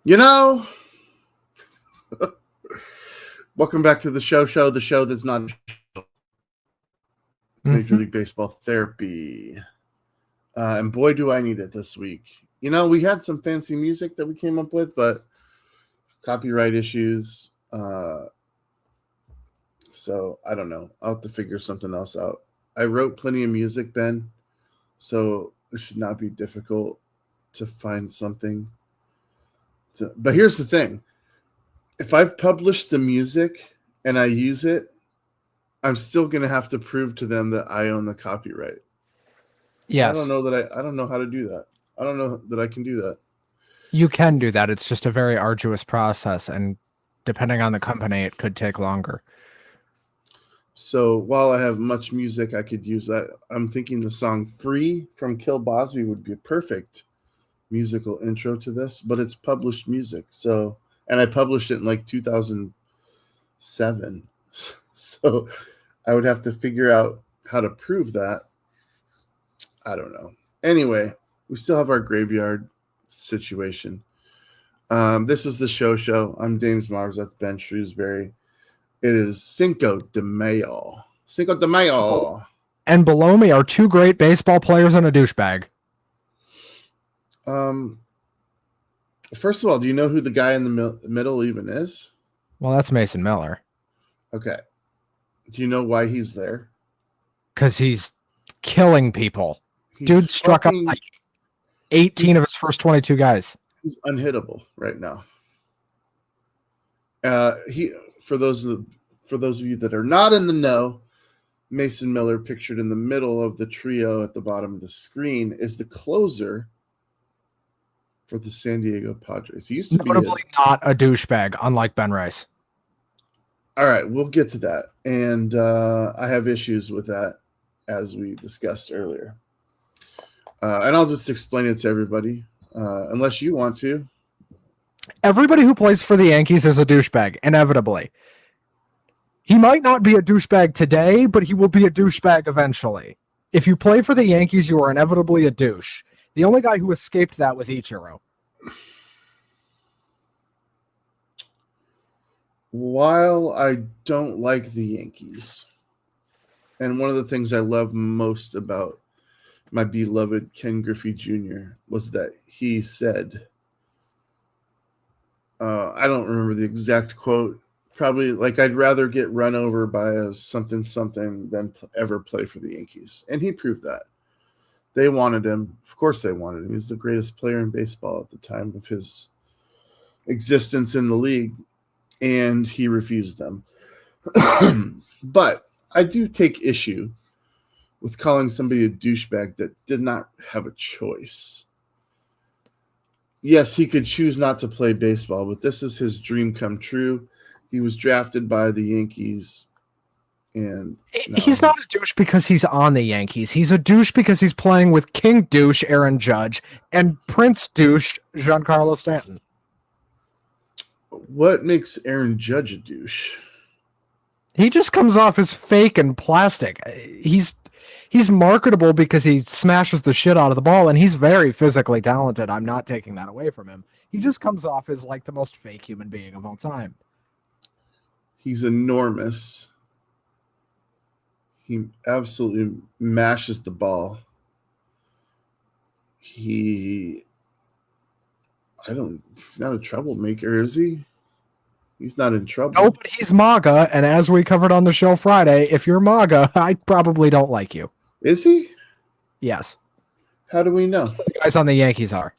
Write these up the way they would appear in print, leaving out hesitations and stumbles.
You know, welcome back to the the show that's not a show. It's Major League Baseball Therapy. And boy, do I need it this week. You know, we had some fancy music that we came up with, but copyright issues. So I don't know. I'll have to figure something else out. I wrote plenty of music, Ben, so it should not be difficult to find something. But here's the thing. If I've published the music and I use it, I'm still going to have to prove to them that I own the copyright. Yes. I don't know how to do that. I don't know that I can do that. You can do that. It's just a very arduous process, and depending on the company, it could take longer. So while I have much music I could use, I'm thinking the song Free from Kill Bosby would be a perfect musical intro to this, but it's published music. So, and I published it in like 2007. So I would have to figure out how to prove that. I don't know. Anyway, we still have our graveyard situation. This is the show. I'm James Mars. That's Ben Shrewsbury. It is Cinco de Mayo. Cinco de Mayo. And below me are two great baseball players and a douchebag. First of all, do you know who the guy in the middle even is? Well, that's Mason Miller. Okay. Do you know why he's there? Because he's killing people. Dude struck out like 18 of his first 22 guys. He's unhittable right now. For those of you that are not in the know, Mason Miller, pictured in the middle of the trio at the bottom of the screen, is the closer for the San Diego Padres. He used to notably not a douchebag, unlike Ben Rice. All right, we'll get to that. And I have issues with that, as we discussed earlier. And I'll just explain it to everybody, unless you want to. Everybody who plays for the Yankees is a douchebag, inevitably. He might not be a douchebag today, but he will be a douchebag eventually. If you play for the Yankees, you are inevitably a douche. The only guy who escaped that was Ichiro. While I don't like the Yankees, and one of the things I love most about my beloved Ken Griffey Jr. was that he said, I don't remember the exact quote, probably like, I'd rather get run over by a something than ever play for the Yankees. And he proved that. They wanted him. Of course they wanted him. He was the greatest player in baseball at the time of his existence in the league. And he refused them. But I do take issue with calling somebody a douchebag that did not have a choice. Yes, he could choose not to play baseball, but this is his dream come true. He was drafted by the Yankees. And he's not a douche because he's on the Yankees. He's a douche because he's playing with King Douche, Aaron Judge, and Prince Douche, Giancarlo Stanton. What makes Aaron Judge a douche? He just comes off as fake and plastic. He's marketable because he smashes the shit out of the ball, and he's very physically talented. I'm not taking that away from him. He just comes off as like the most fake human being of all time. He's enormous. He absolutely mashes the ball. He's not a troublemaker, is he? He's not in trouble. No, but he's MAGA, and as we covered on the show Friday, if you're MAGA, I probably don't like you. Is he? Yes. How do we know? Most of the guys on the Yankees are.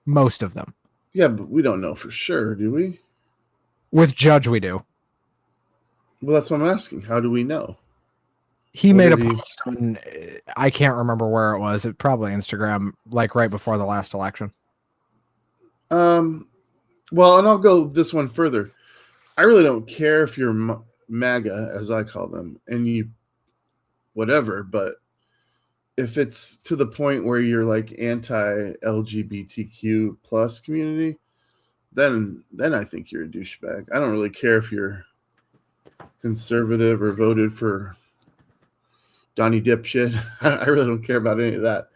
Most of them. Yeah, but we don't know for sure, do we? With Judge, we do. Well, that's what I'm asking. How do we know? He made a post on, I can't remember where it was. It probably Instagram, like right before the last election. Well, and I'll go this one further. I really don't care if you're MAGA, as I call them, and you whatever, but if it's to the point where you're like anti-LGBTQ plus community, then I think you're a douchebag. I don't really care if you're conservative or voted for Donnie Dipshit. I really don't care about any of that.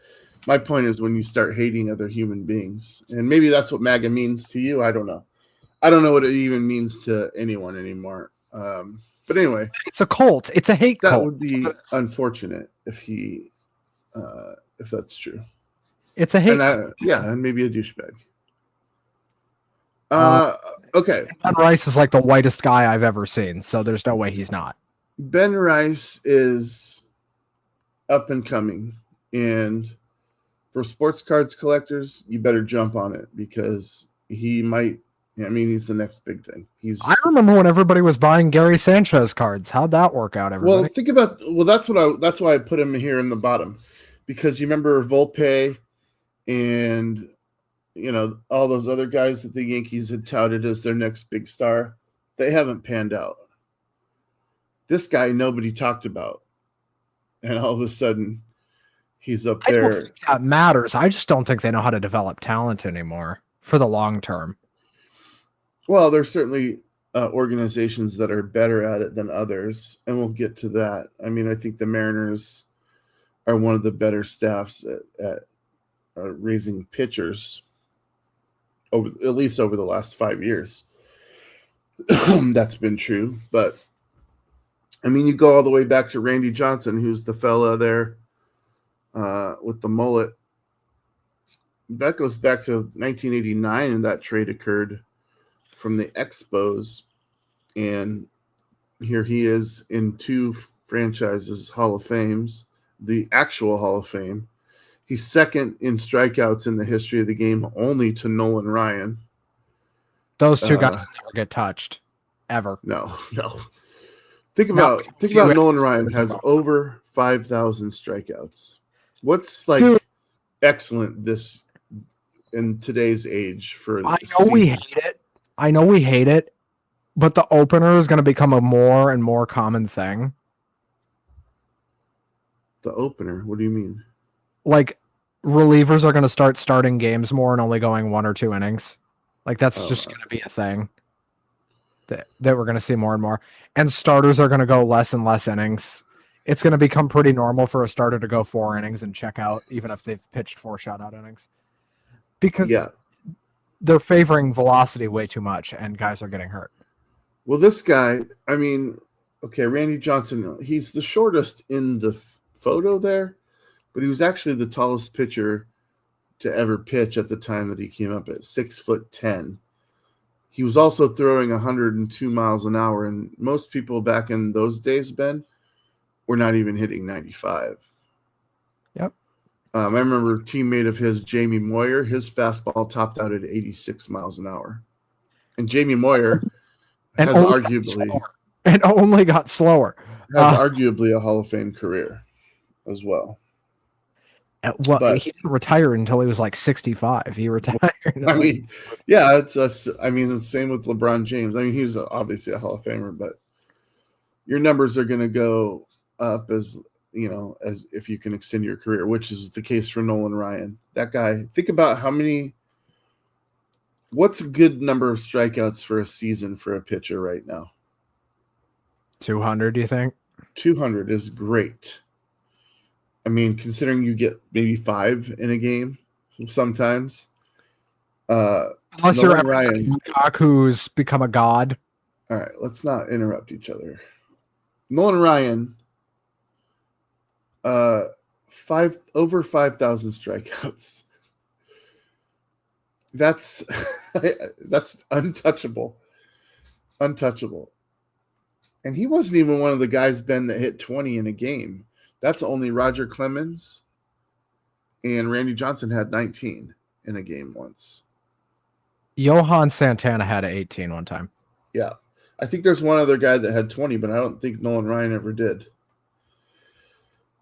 My point is when you start hating other human beings, and maybe that's what MAGA means to you. I don't know. I don't know what it even means to anyone anymore. But anyway, It's a cult. It's a hate that cult. would be unfortunate if that's true. It's a hate cult. And maybe a douchebag. Okay. Ben Rice is like the whitest guy I've ever seen, so there's no way he's not. Ben Rice is up and coming, and for sports cards collectors, you better jump on it because he might. I mean, he's the next big thing. I remember when everybody was buying Gary Sanchez cards. How'd that work out, everybody? Well, think about. Well, that's why I put him here in the bottom, because you remember Volpe, and all those other guys that the Yankees had touted as their next big star. They haven't panned out. This guy nobody talked about, and all of a sudden, he's up there. I don't think that matters. I just don't think they know how to develop talent anymore for the long term. Well, there's certainly organizations that are better at it than others, and we'll get to that. I mean, I think the Mariners are one of the better staffs at raising pitchers at least over the last 5 years. That's been true, but I mean, you go all the way back to Randy Johnson, who's the fella there with the mullet. That goes back to 1989, and that trade occurred from the Expos, and here he is in 2 franchises Hall of Fames, the actual Hall of Fame. He's second in strikeouts in the history of the game, only to Nolan Ryan. Those 2 guys never get touched, ever. No. Think about Nolan Ryan has over 5,000 strikeouts. What's excellent this in today's age for? I know we hate it, but the opener is going to become a more and more common thing. The opener? What do you mean? Like, relievers are going to start starting games more and only going 1 or 2 innings. Like, that's just going to be a thing that we're going to see more and more. And starters are going to go less and less innings. It's going to become pretty normal for a starter to go 4 innings and check out, even if they've pitched 4 shutout innings. Because they're favoring velocity way too much, and guys are getting hurt. Well, this guy, I mean, okay, Randy Johnson, he's the shortest in the photo there, but he was actually the tallest pitcher to ever pitch at the time that he came up at 6'10". He was also throwing 102 miles an hour, and most people back in those days, Ben, were not even hitting 95. Yep. I remember a teammate of his, Jamie Moyer, his fastball topped out at 86 miles an hour. And Jamie Moyer has arguably got slower. Has arguably a Hall of Fame career as well. Well, he didn't retire until he was like 65. He retired. I mean, yeah, it's the same with LeBron James. I mean, he's obviously a Hall of Famer, but your numbers are going to go up as if you can extend your career, which is the case for Nolan Ryan. That guy, think about what's a good number of strikeouts for a season for a pitcher right now? 200, do you think? 200 is great. I mean, considering you get maybe 5 in a game sometimes. Unless you're Ryan, who's become a god. All right, let's not interrupt each other. Nolan Ryan, over 5,000 strikeouts. That's untouchable. Untouchable. And he wasn't even one of the guys, Ben, that hit 20 in a game. That's only Roger Clemens, and Randy Johnson had 19 in a game once. Johan Santana had 18 one time. Yeah. I think there's one other guy that had 20, but I don't think Nolan Ryan ever did.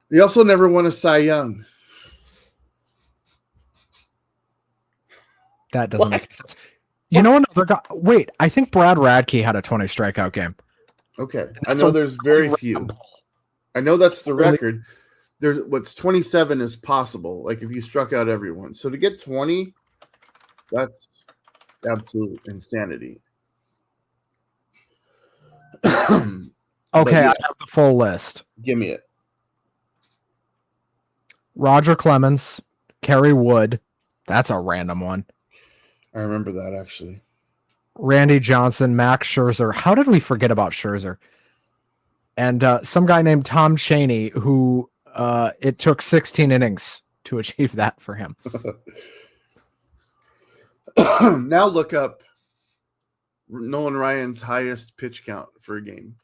He also never won a Cy Young. That doesn't make sense. You know another guy? Wait, I think Brad Radke had a 20 strikeout game. Okay. I know there's very few. I know that's the record. What's 27 is possible. Like if you struck out everyone. So to get 20, that's absolute insanity. Okay, I have the full list. Give me it. Roger Clemens, Kerry Wood. That's a random one. I remember that actually. Randy Johnson, Max Scherzer. How did we forget about Scherzer? And some guy named Tom Chaney, who it took 16 innings to achieve that for him. Now look up Nolan Ryan's highest pitch count for a game.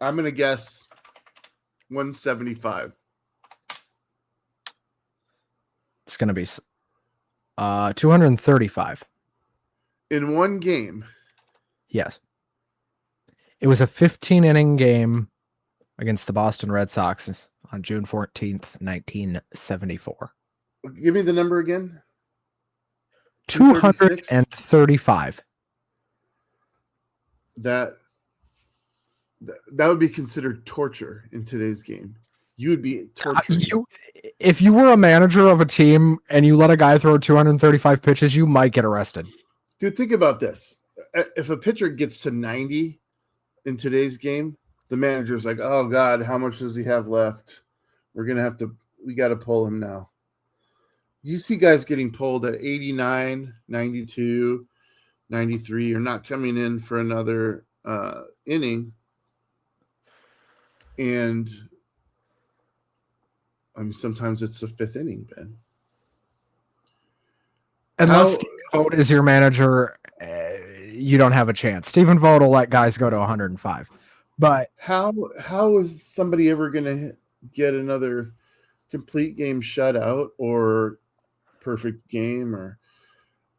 I'm going to guess 175. It's going to be 235. In one game? Yes. It was a 15-inning game against the Boston Red Sox on June 14th, 1974. Give me the number again. 235. That would be considered torture in today's game. You would be tortured. If you were a manager of a team and you let a guy throw 235 pitches, you might get arrested. Dude, think about this. If a pitcher gets to 90 in today's game, the manager's like, oh, God, how much does he have left? We got to pull him now. You see guys getting pulled at 89, 92, 93. You're not coming in for another inning. And I mean, sometimes it's the fifth inning, Ben. Unless Stephen Vogt is your manager, you don't have a chance. Stephen Vogt will let guys go to 105. But how is somebody ever going to get another complete game shutout or perfect game? Or,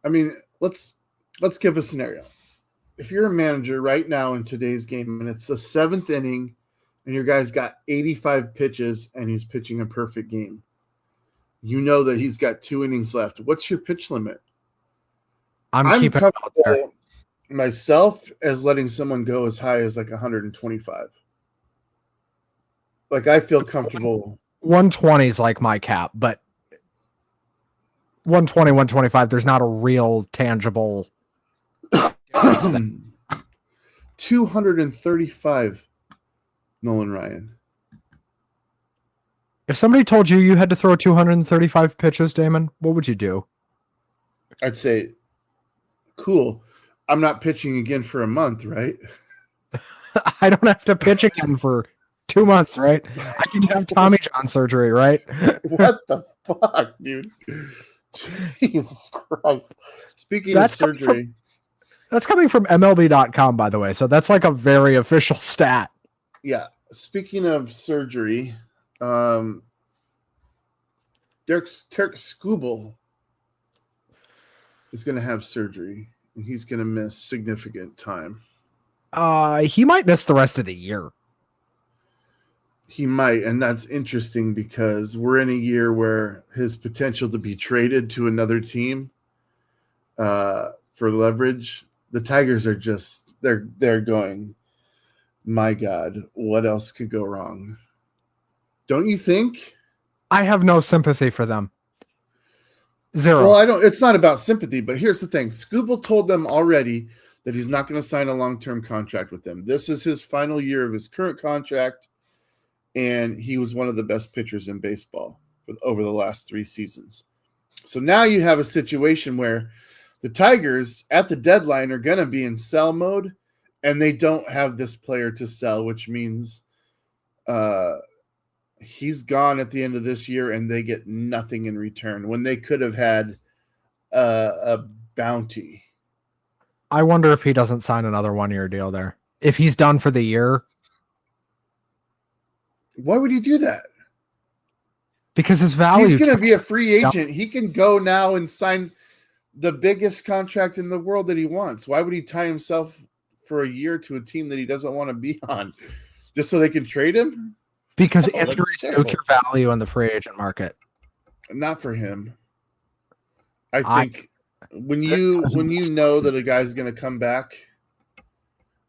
I mean, let's give a scenario. If you're a manager right now in today's game and it's the seventh inning and your guy's got 85 pitches and he's pitching a perfect game, you know that he's got 2 innings left. What's your pitch limit? I'm keeping it out there myself as letting someone go as high as like 125. Like, I feel comfortable. 120 is like my cap, but 120, 125, there's not a real tangible 235 Nolan Ryan. If somebody told you had to throw 235 pitches, Damon, what would you do? I'd say, cool. I'm not pitching again for a month, right? I don't have to pitch again for 2 months, right? I can have Tommy John surgery, right? What the fuck, dude? Jesus Christ. Speaking of surgery. That's coming from MLB.com, by the way. So that's like a very official stat. Yeah. Speaking of surgery, Derek Skubal is going to have surgery, and he's going to miss significant time. He might miss the rest of the year. He might, and that's interesting because we're in a year where his potential to be traded to another team for leverage. The Tigers are just they're going, my God, what else could go wrong? Don't you think? I have no sympathy for them. Zero. Well, I don't. It's not about sympathy, but here's the thing. Skubal told them already that he's not going to sign a long-term contract with them. This is his final year of his current contract, and he was one of the best pitchers in baseball over the last 3 seasons. So now you have a situation where the Tigers at the deadline are going to be in sell mode, and they don't have this player to sell, which means he's gone at the end of this year and they get nothing in return when they could have had a bounty. I wonder if he doesn't sign another 1-year deal there. If he's done for the year. Why would he do that? Because his value. He's going to be a free agent. He can go now and sign the biggest contract in the world that he wants. Why would he tie himself for a year to a team that he doesn't want to be on just so they can trade him? Because injuries nuke your value in the free agent market. Not for him. I think when you know that a guy's going to come back,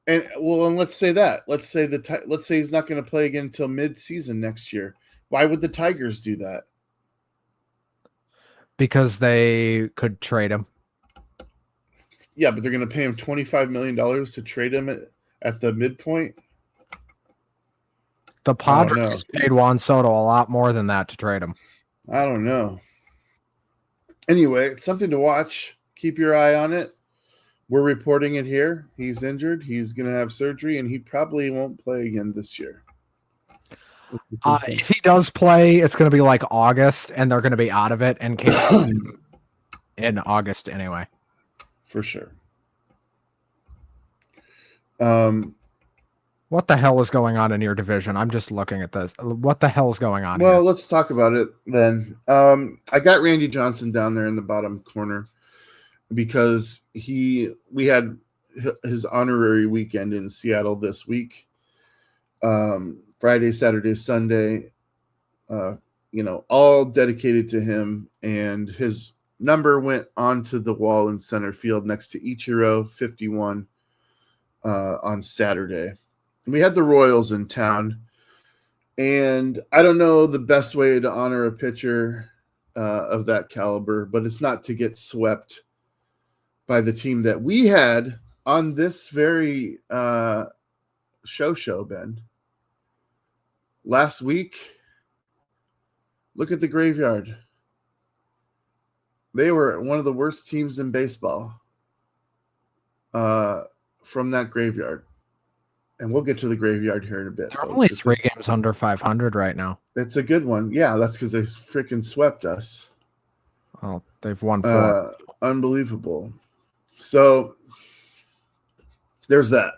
and let's say that. Let's say he's not going to play again until mid-season next year. Why would the Tigers do that? Because they could trade him. Yeah, but they're going to pay him $25 million to trade him at the midpoint. The Padres paid Juan Soto a lot more than that to trade him. I don't know. Anyway, it's something to watch. Keep your eye on it. We're reporting it here. He's injured. He's going to have surgery, and he probably won't play again this year. If he does play, it's going to be like August, and they're going to be out of it and in August anyway. For sure. What the hell is going on in your division? I'm just looking at this. What the hell is going on Well, here? let's talk about it then. I got Randy Johnson down there in the bottom corner because we had his honorary weekend in Seattle this week. Friday, Saturday, Sunday, all dedicated to him, and his number went onto the wall in center field next to Ichiro 51 on Saturday. And we had the Royals in town, and I don't know the best way to honor a pitcher of that caliber, but it's not to get swept by the team that we had on this very show, Ben. Last week, look at the graveyard. They were one of the worst teams in baseball from that graveyard. And we'll get to the graveyard here in a bit. They're only 3 games under 500 right now. It's a good one. Yeah, that's because they freaking swept us. Oh, they've won 4. Unbelievable. So there's that.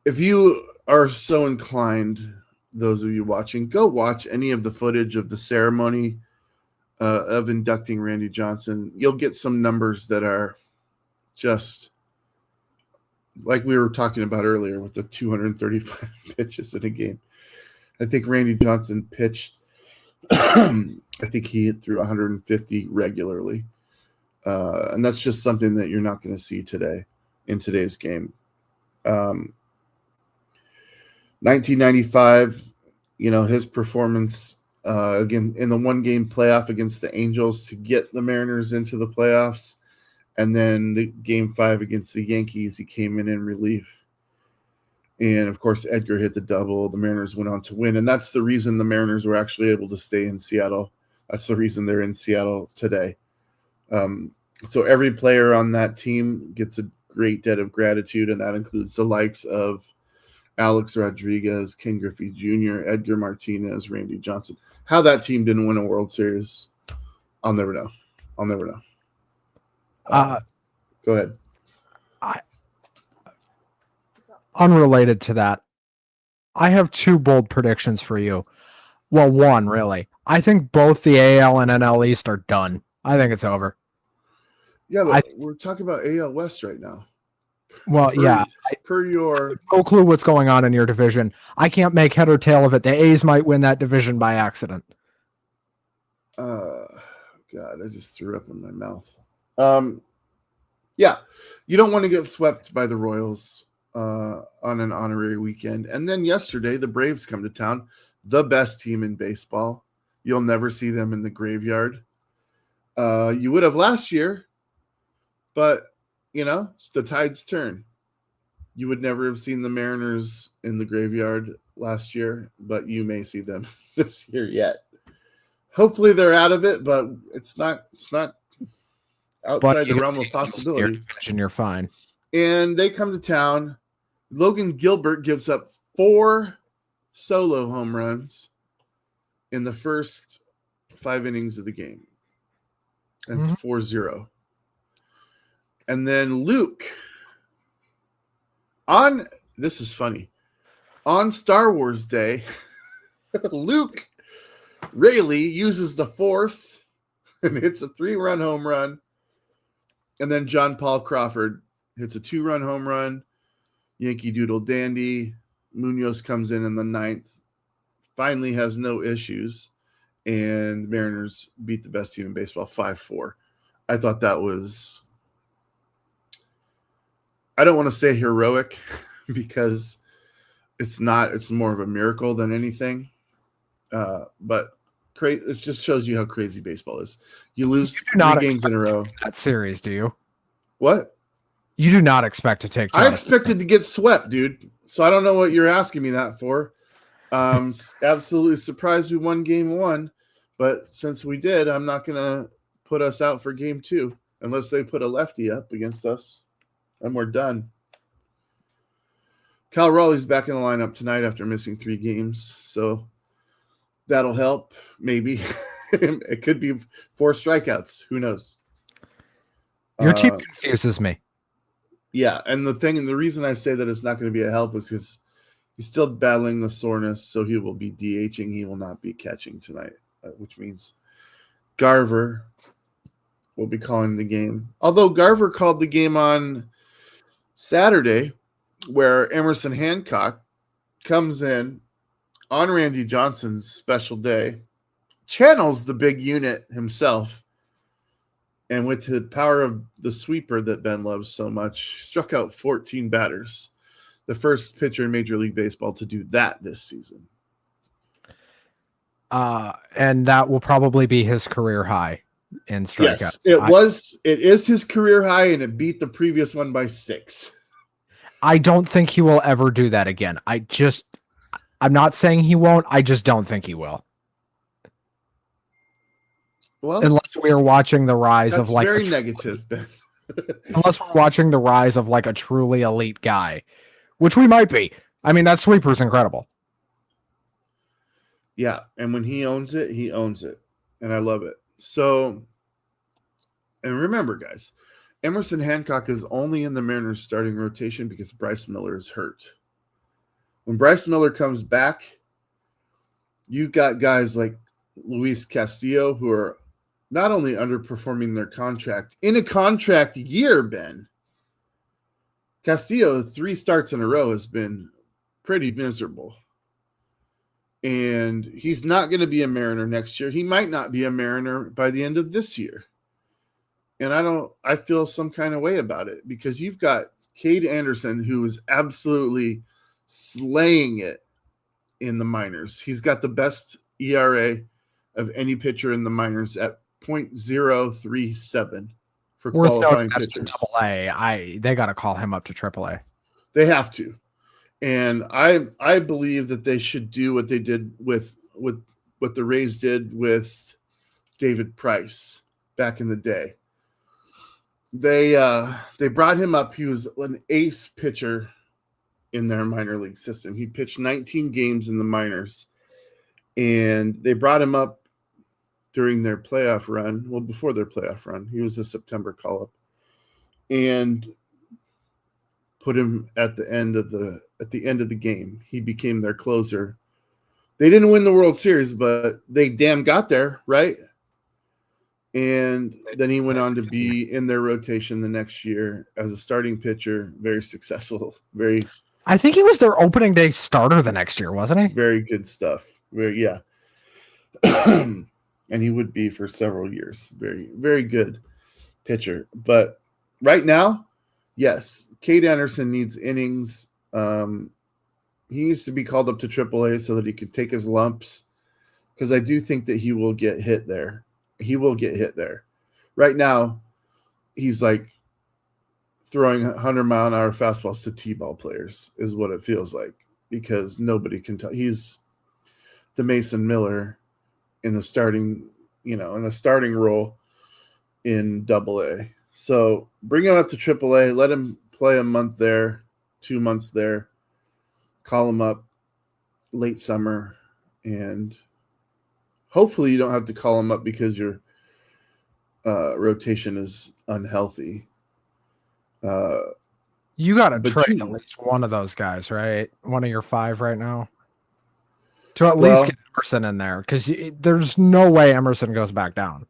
If you are so inclined, those of you watching, go watch any of the footage of the ceremony of inducting Randy Johnson. You'll get some numbers that are just like we were talking about earlier with the 235 pitches in a game. I think Randy Johnson pitched, I think he hit through 150 regularly. And that's just something that you're not going to see today in today's game. 1995, his performance again in the 1-game playoff against the Angels to get the Mariners into the playoffs. And then the Game 5 against the Yankees, he came in relief. And, of course, Edgar hit the double. The Mariners went on to win. And that's the reason the Mariners were actually able to stay in Seattle. That's the reason they're in Seattle today. So every player on that team gets a great debt of gratitude, and that includes the likes of Alex Rodriguez, Ken Griffey Jr., Edgar Martinez, Randy Johnson. How that team didn't win a World Series, I'll never know. Go ahead. Unrelated to that, I have 2 bold predictions for you. Well, one, really. I think both the AL and NL East are done. I think it's over. Yeah, but we're talking about AL West right now. Well, per your no clue what's going on in your division. I can't make head or tail of it. The A's might win that division by accident. God, I just threw up in my mouth. Yeah, you don't want to get swept by the Royals on an honorary weekend. And then yesterday, the Braves come to town, the best team in baseball. You'll never see them in the graveyard. You would have last year, but it's the tides turn. You would never have seen the Mariners in the graveyard last year, but you may see them this year yet. Hopefully they're out of it, but it's not outside the realm of possibility. You're fine. And they come to town. Logan Gilbert gives up 4 solo home runs in the first 5 innings of the game. That's 4-0. And then Luke, this is funny, on Star Wars Day, Luke Rayleigh uses the Force and hits a 3-run home run. And then John Paul Crawford hits a 2-run home run. Yankee Doodle Dandy. Munoz comes in the 9th. Finally has no issues. And Mariners beat the best team in baseball 5-4. I thought that was, I don't want to say heroic because it's not. It's more of a miracle than anything. But it just shows you how crazy baseball is. You lose 3 games in a row. That series, do you? What? You do not expect to take. I expected to get swept, dude. So I don't know what you're asking me that for. Absolutely surprised we won game 1, but since we did, I'm not going to put us out for game 2 unless they put a lefty up against us, and we're done. Cal Raleigh's back in the lineup tonight after missing 3 games, so that'll help, maybe. It could be 4 strikeouts. Who knows? Your team confuses me. Yeah, and the reason I say that it's not going to be a help is because he's still battling the soreness, so he will be DHing. He will not be catching tonight, which means Garver will be calling the game. Although Garver called the game on Saturday, where Emerson Hancock comes in on Randy Johnson's special day, channels the big unit himself, and with the power of the sweeper that Ben loves so much, struck out 14 batters. The first pitcher in Major League Baseball to do that this season. And that will probably be his career high in strikeouts. Yes, it is his career high, and it beat the previous one by 6. I don't think he will ever do that again. I'm not saying he won't. I just don't think he will. Well, unless we are watching the rise of like very negative, Ben. Unless we're watching the rise of like a truly elite guy, which we might be. I mean, that sweeper's incredible. Yeah, and when he owns it, he owns it, and I love it. So, and remember, guys, Emerson Hancock is only in the Mariners starting rotation because Bryce Miller is hurt. When Bryce Miller comes back, you got guys like Luis Castillo who are not only underperforming their contract in a contract year, Ben. Castillo, 3 starts in a row, has been pretty miserable. And he's not going to be a Mariner next year. He might not be a Mariner by the end of this year. And I feel some kind of way about it because you've got Cade Anderson, who is absolutely slaying it in the minors. He's got the best ERA of any pitcher in the minors at .037 for qualifying pitchers. AA. They got to call him up to AAA. They have to. And I believe that they should do what they did with what the Rays did with David Price back in the day. They brought him up. He was an ace pitcher in their minor league system. He pitched 19 games in the minors, and they brought him up during their playoff run. Well, before their playoff run, he was a September call-up, and put him at the end of the game. He became their closer. They didn't win the World Series, but they damn got there, right? And then he went on to be in their rotation the next year as a starting pitcher, very successful, I think he was their opening day starter the next year, wasn't he? Very good stuff. Yeah. And he would be for several years. Very, very good pitcher. But right now, yes, Cade Anderson needs innings. He needs to be called up to AAA so that he can take his lumps, because I do think that he will get hit there. He will get hit there. Right now, he's like throwing 100-mile-an-hour fastballs to T-ball players is what it feels like, because nobody can tell. He's the Mason Miller in a starting role in AA. So bring him up to AAA, let him play a month there, 2 months there, call him up late summer, and hopefully you don't have to call him up because your rotation is unhealthy. You got to trade at least one of those guys, right? One of your 5 right now. To at least get Emerson in there, because there's no way Emerson goes back down.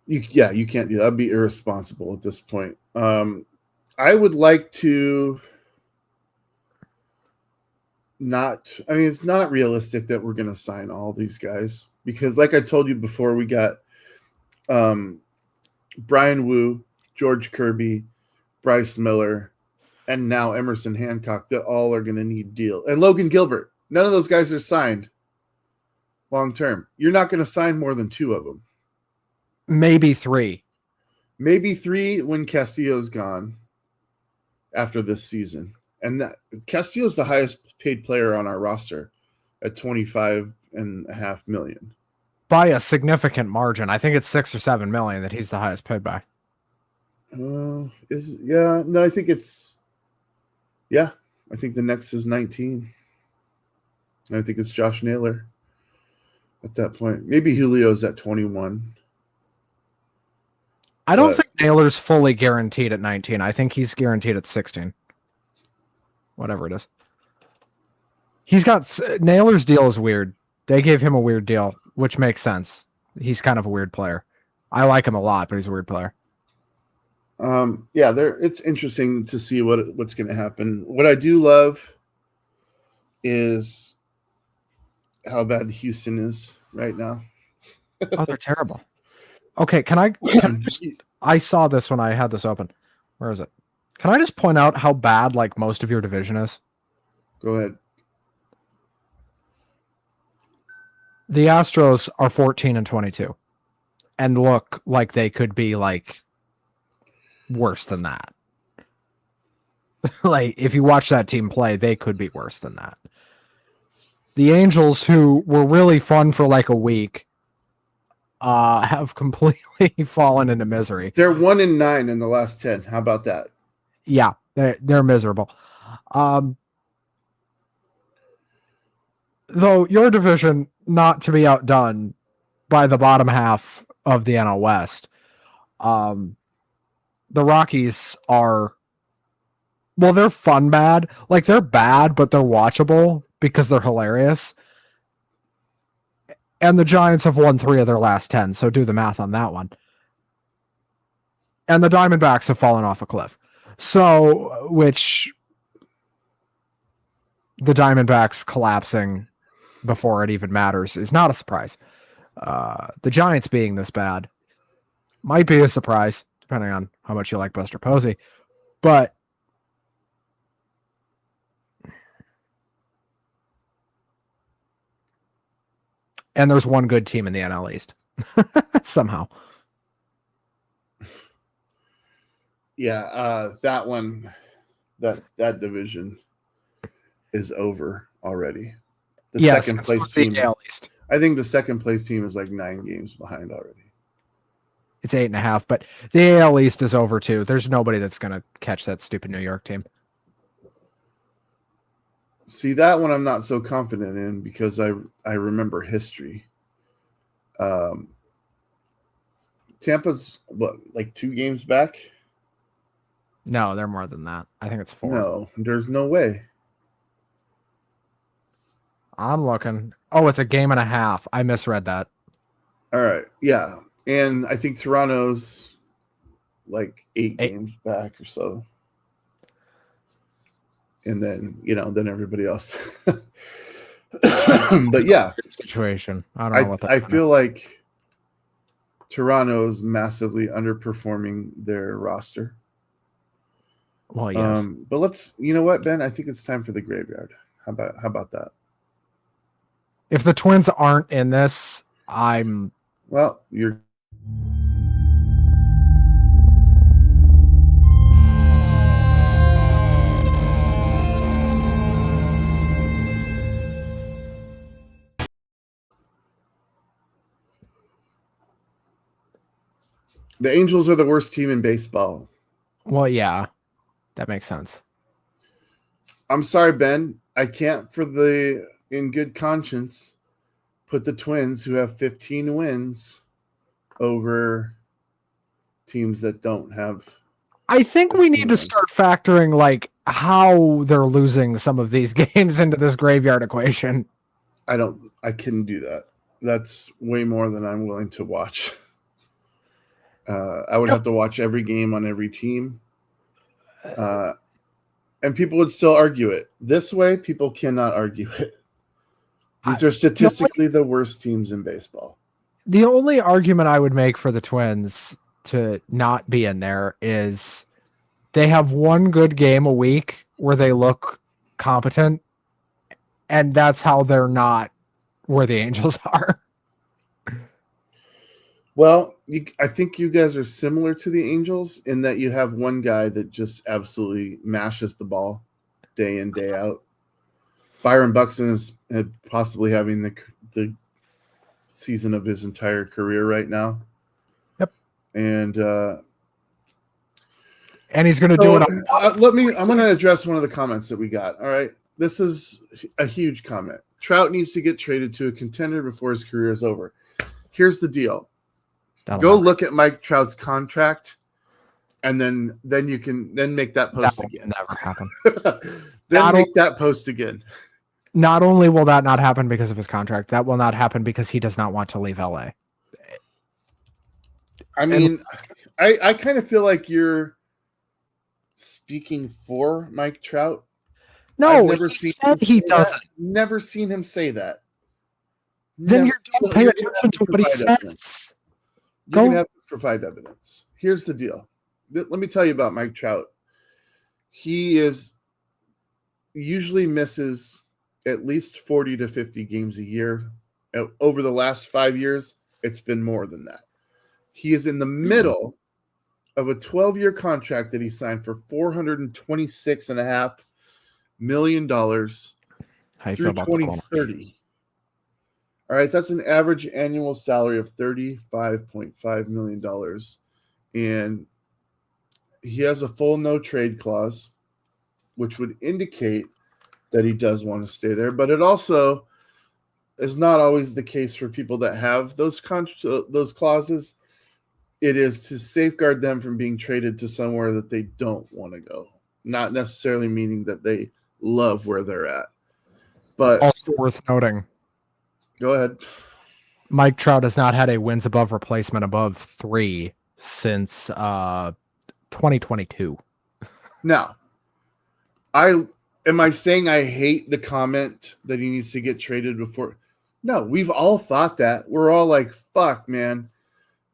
You can't do that. That'd be irresponsible at this point. I would like to it's not realistic that we're going to sign all these guys, because like I told you before, we got Brian Wu, George Kirby, Bryce Miller, and now Emerson Hancock that all are going to need deal. And Logan Gilbert. None of those guys are signed long term. You're not going to sign more than 2 of them. Maybe 3. Maybe 3 when Castillo's gone after this season. And Castillo is the highest paid player on our roster at $25.5 million. By a significant margin. I think it's 6 or 7 million that he's the highest paid by. No, I think it's I think the next is 19. I think it's Josh Naylor at that point. Maybe Julio's at 21. I don't think Naylor's fully guaranteed at 19. I think he's guaranteed at 16. Whatever it is. Naylor's deal is weird. They gave him a weird deal, which makes sense. He's kind of a weird player. I like him a lot, but he's a weird player. It's interesting to see what's going to happen. What I do love is how bad Houston is right now. Oh, they're terrible. Okay, I saw this when I had this open. Where is it? Can I just point out how bad like most of your division is? Go ahead. The Astros are 14-22 and look like they could be like worse than that. Like if you watch that team play, they could be worse than that. The Angels, who were really fun for like a week, have completely fallen into misery. They're 1-9 in the last 10. How about that? Yeah, they're miserable. Though your division, not to be outdone by the bottom half of the NL West, the Rockies are, well, they're fun bad. Like they're bad, but they're watchable because they're hilarious. And the Giants have won 3 of their last 10, so do the math on that one. And the Diamondbacks have fallen off a cliff. So, which the Diamondbacks collapsing before it even matters is not a surprise. The Giants being this bad might be a surprise, depending on how much you like Buster Posey. But and there's one good team in the NL East. Somehow. Yeah, that one, that division is over already. The second place team. I think the second place team is like 9 games behind already. It's 8.5, but the AL East is over too. There's nobody that's going to catch that stupid New York team. See, that one I'm not so confident in because I remember history. Tampa's what, like 2 games back? No, they're more than that. I think it's 4. No, there's no way. I'm looking. Oh, it's a game and a half. I misread that. All right. Yeah. And I think Toronto's like 8 games back or so. And then, then everybody else. But yeah. Situation. I don't know what I feel like Toronto's massively underperforming their roster. Well, yes. But let's, you know what, Ben? I think it's time for the graveyard. How about that? If the Twins aren't in this, you're. The Angels are the worst team in baseball. Well, yeah, that makes sense. I'm sorry, Ben. I can't, in good conscience, put the Twins, who have 15 wins, over teams that don't have. I think we need to start factoring like how they're losing some of these games into this graveyard equation. I couldn't do that. That's way more than I'm willing to watch. I would have to watch every game on every team. And people would still argue it. This way, people cannot argue it. These are statistically the worst teams in baseball. The only argument I would make for the Twins to not be in there is they have one good game a week where they look competent, and that's how they're not where the Angels are. Well, I think you guys are similar to the Angels in that you have one guy that just absolutely mashes the ball. day in, day out. Byron Buxton is possibly having the season of his entire career right now. Yep. And he's going to do it. I'm going to address one of the comments that we got. All right. This is a huge comment. Trout needs to get traded to a contender before his career is over. Here's the deal. Go look at Mike Trout's contract, and then you can make that post again. Never happen. Make that post again. Not only will that not happen because of his contract, that will not happen because he does not want to leave LA. I mean, I kind of feel like you're speaking for Mike Trout. No, he said he doesn't. Never seen him say that. Then you don't pay attention to what he says. You're going to have to provide evidence. Here's the deal. Let me tell you about Mike Trout. He usually misses at least 40 to 50 games a year. Over the last 5 years, it's been more than that. He is in the middle of a 12-year contract that he signed for $426.5 million through 2030. All right, that's an average annual salary of $35.5 million. And he has a full no-trade clause, which would indicate that he does want to stay there. But it also is not always the case for people that have those clauses. It is to safeguard them from being traded to somewhere that they don't want to go. Not necessarily meaning that they love where they're at. But also worth noting. Go ahead. Mike Trout has not had a wins above replacement above 3 since 2022. Now, am I saying I hate the comment that he needs to get traded before? No, we've all thought that. We're all like, fuck, man.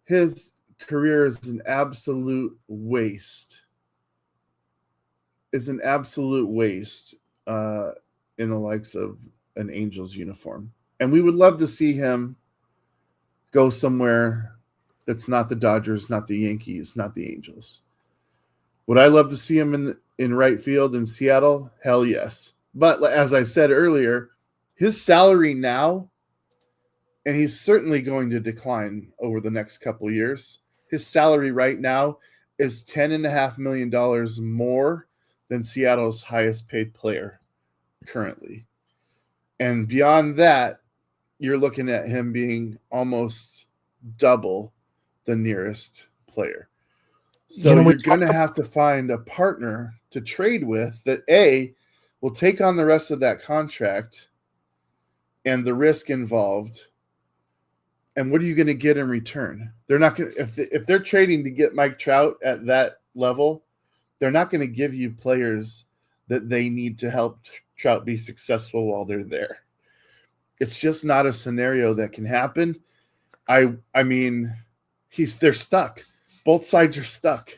His career is an absolute waste. In the likes of an Angels uniform. And we would love to see him go somewhere that's not the Dodgers, not the Yankees, not the Angels. Would I love to see him in right field in Seattle? Hell yes. But as I said earlier, his salary now, and he's certainly going to decline over the next couple of years, his salary right now is $10.5 million more than Seattle's highest paid player currently. And beyond that, you're looking at him being almost double the nearest player. So you're going to have to find a partner to trade with that, A, will take on the rest of that contract and the risk involved. And what are you going to get in return? They're not going to, if they're trading to get Mike Trout at that level, they're not going to give you players that they need to help Trout be successful while they're there. It's just not a scenario that can happen. I mean, they're stuck. Both sides are stuck.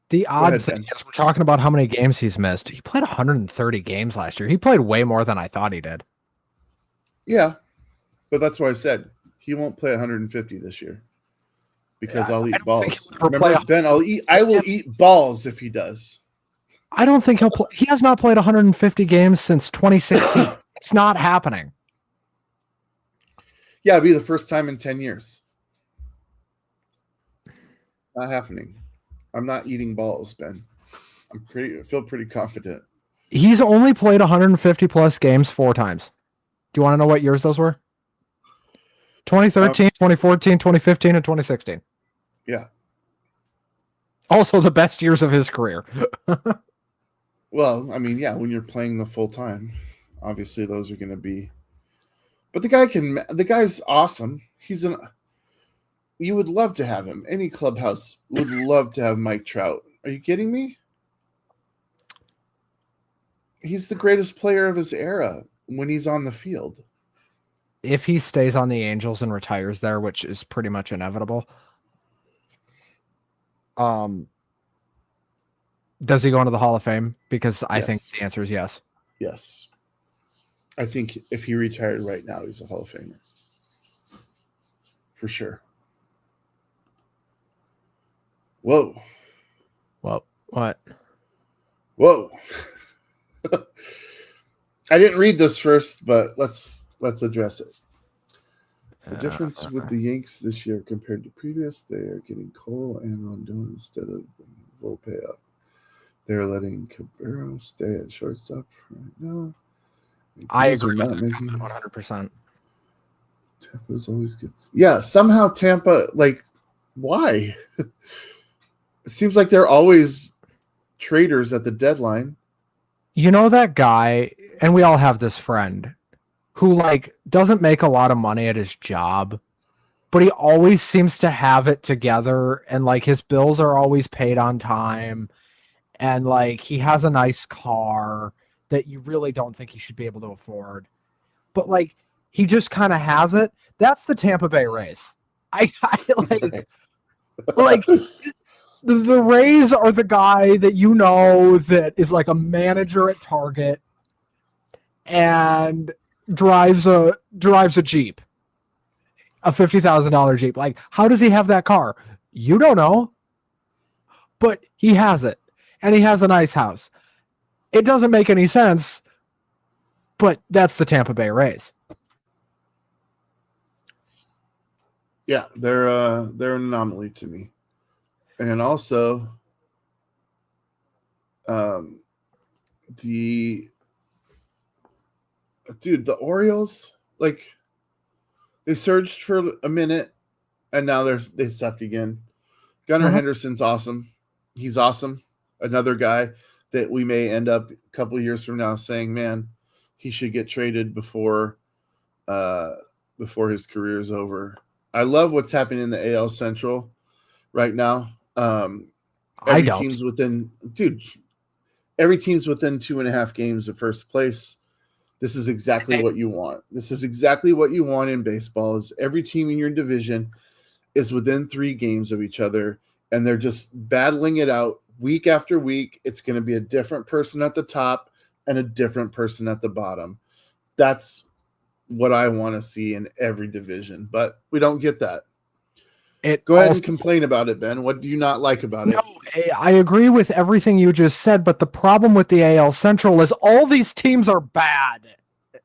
The odd thing is we're talking about how many games he's missed. He played 130 games last year. He played way more than I thought he did. Yeah, but that's why I said he won't play 150 this year because I'll eat balls. Remember, Ben, I will eat balls if he does. I don't think he'll play. He has not played 150 games since 2016. It's not happening. Yeah, it'd be the first time in 10 years. Not happening. I'm not eating balls, Ben. I feel pretty confident. He's only played 150 plus games 4 times. Do you want to know what years those were? 2013, 2014, 2015, and 2016. Yeah. Also the best years of his career. Well, I mean, yeah, when you're playing the full time, obviously those are going to be. But the guy's awesome. You would love to have him. Any clubhouse would love to have Mike Trout. Are you kidding me? He's the greatest player of his era when he's on the field. If he stays on the Angels and retires there, which is pretty much inevitable, does he go into the Hall of Fame? Because I think the answer is yes. Yes. I think if he retired right now, he's a Hall of Famer. For sure. Whoa. Well, what? Whoa. I didn't read this first, but let's address it. The difference with the Yanks this year compared to previous, they are getting Cole and Rondon instead of Volpe up. They're letting Cabrera stay at shortstop right now. I agree with that 100%. Tampa's always gets... Yeah, somehow Tampa, like, why? It seems like they're always traders at the deadline. You know that guy, and we all have this friend, who, like, doesn't make a lot of money at his job, but he always seems to have it together, and, like, his bills are always paid on time, and, like, he has a nice car that you really don't think he should be able to afford. But, like, he just kind of has it. That's the Tampa Bay Rays. I like the Rays are the guy that you know that is like a manager at Target and drives a Jeep, a $50,000 Jeep. Like, how does he have that car? You don't know, but he has it, and he has a nice house. It doesn't make any sense, but that's the Tampa Bay Rays. Yeah, they're an anomaly to me. And also, the Orioles, like, they surged for a minute, and now they suck again. Gunnar Henderson's awesome. He's awesome. Another guy that we may end up a couple of years from now saying, man, he should get traded before his career is over. I love what's happening in the AL Central right now. Every team's within 2.5 games of first place. This is exactly what you want. This is exactly what you want in baseball. Is every team in your division is within 3 games of each other, and they're just battling it out week after week. It's going to be a different person at the top and a different person at the bottom. That's what I want to see in every division, but we don't get that. Go ahead and complain about it, Ben. What do you not like about it? No, I agree with everything you just said, but the problem with the AL Central is all these teams are bad.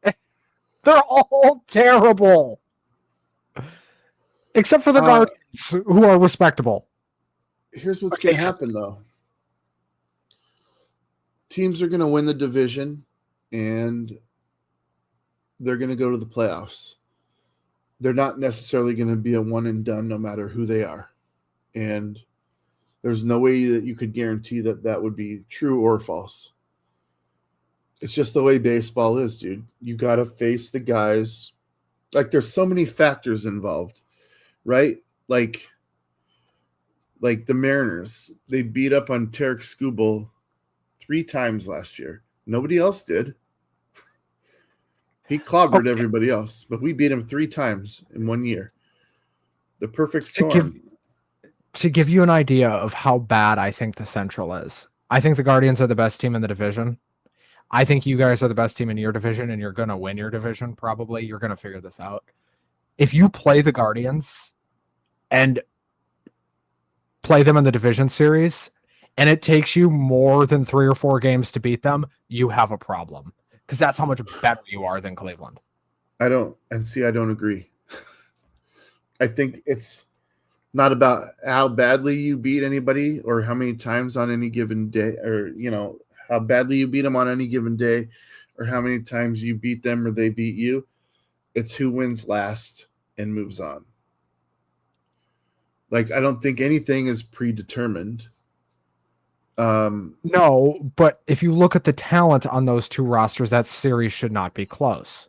They're all terrible. Except for the Guardians, who are respectable. Here's what's going to happen, though. Teams are going to win the division, and they're going to go to the playoffs. They're not necessarily going to be a one and done no matter who they are. And there's no way that you could guarantee that that would be true or false. It's just the way baseball is, dude. You got to face the guys. Like, there's so many factors involved, right? Like the Mariners, they beat up on Tarek Skubal 3 times last year. Nobody else did. He clobbered everybody else, but we beat him 3 times in 1 year. The perfect storm. To give you an idea of how bad I think the Central is, I think the Guardians are the best team in the division. I think you guys are the best team in your division, and you're going to win your division, probably. You're going to figure this out. If you play the Guardians and play them in the division series, and it takes you more than 3 or 4 games to beat them, you have a problem. Because that's how much better you are than Cleveland. I don't agree. I think it's not about how badly you beat anybody or how many times on any given day, or, how badly you beat them on any given day, or how many times you beat them or they beat you. It's who wins last and moves on. Like, I don't think anything is predetermined. No, but if you look at the talent on those 2 rosters, that series should not be close.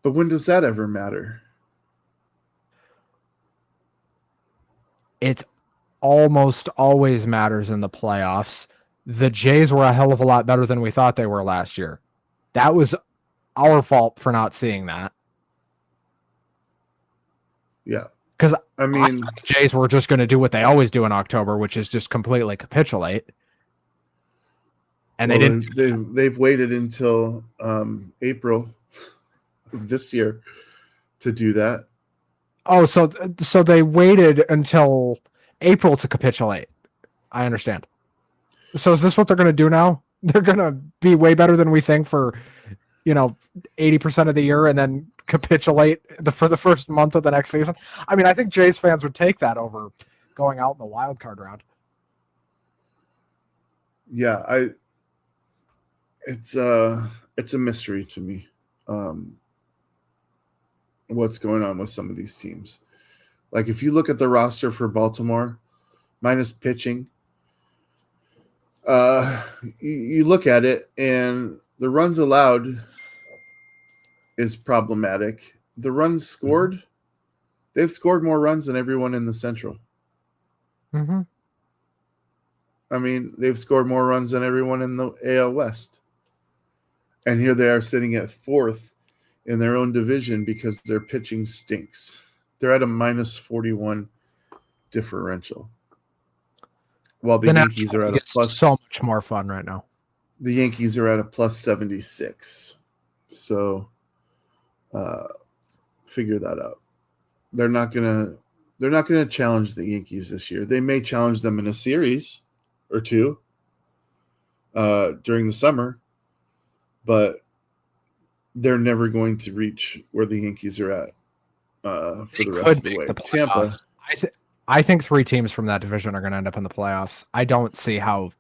But when does that ever matter? It almost always matters in the playoffs. The Jays were a hell of a lot better than we thought they were last year. That was our fault for not seeing that. Yeah. Because I thought the Jays were just going to do what they always do in October, which is just completely capitulate. And they didn't. They've waited until April of this year to do that. Oh, so they waited until April to capitulate. I understand. So is this what they're going to do now? They're going to be way better than we think for, 80% of the year and then capitulate for the first month of the next season. I mean, I think Jays fans would take that over going out in the wild card round. Yeah, it's a mystery to me. What's going on with some of these teams? Like if you look at the roster for Baltimore, minus pitching, you look at it and the runs allowed is problematic. The runs scored, they've scored more runs than everyone in the Central. Mm-hmm. I mean, they've scored more runs than everyone in the AL West. And here they are sitting at fourth in their own division because their pitching stinks. They're at a minus 41 differential. While the Yankees are at a plus. So much more fun right now. The Yankees are at a plus 76. So figure that out. They're not gonna challenge the Yankees this year. They may challenge them in a series or two during the summer, but they're never going to reach where the Yankees are at for the rest of the way. Tampa. I think 3 teams from that division are going to end up in the playoffs. I don't see how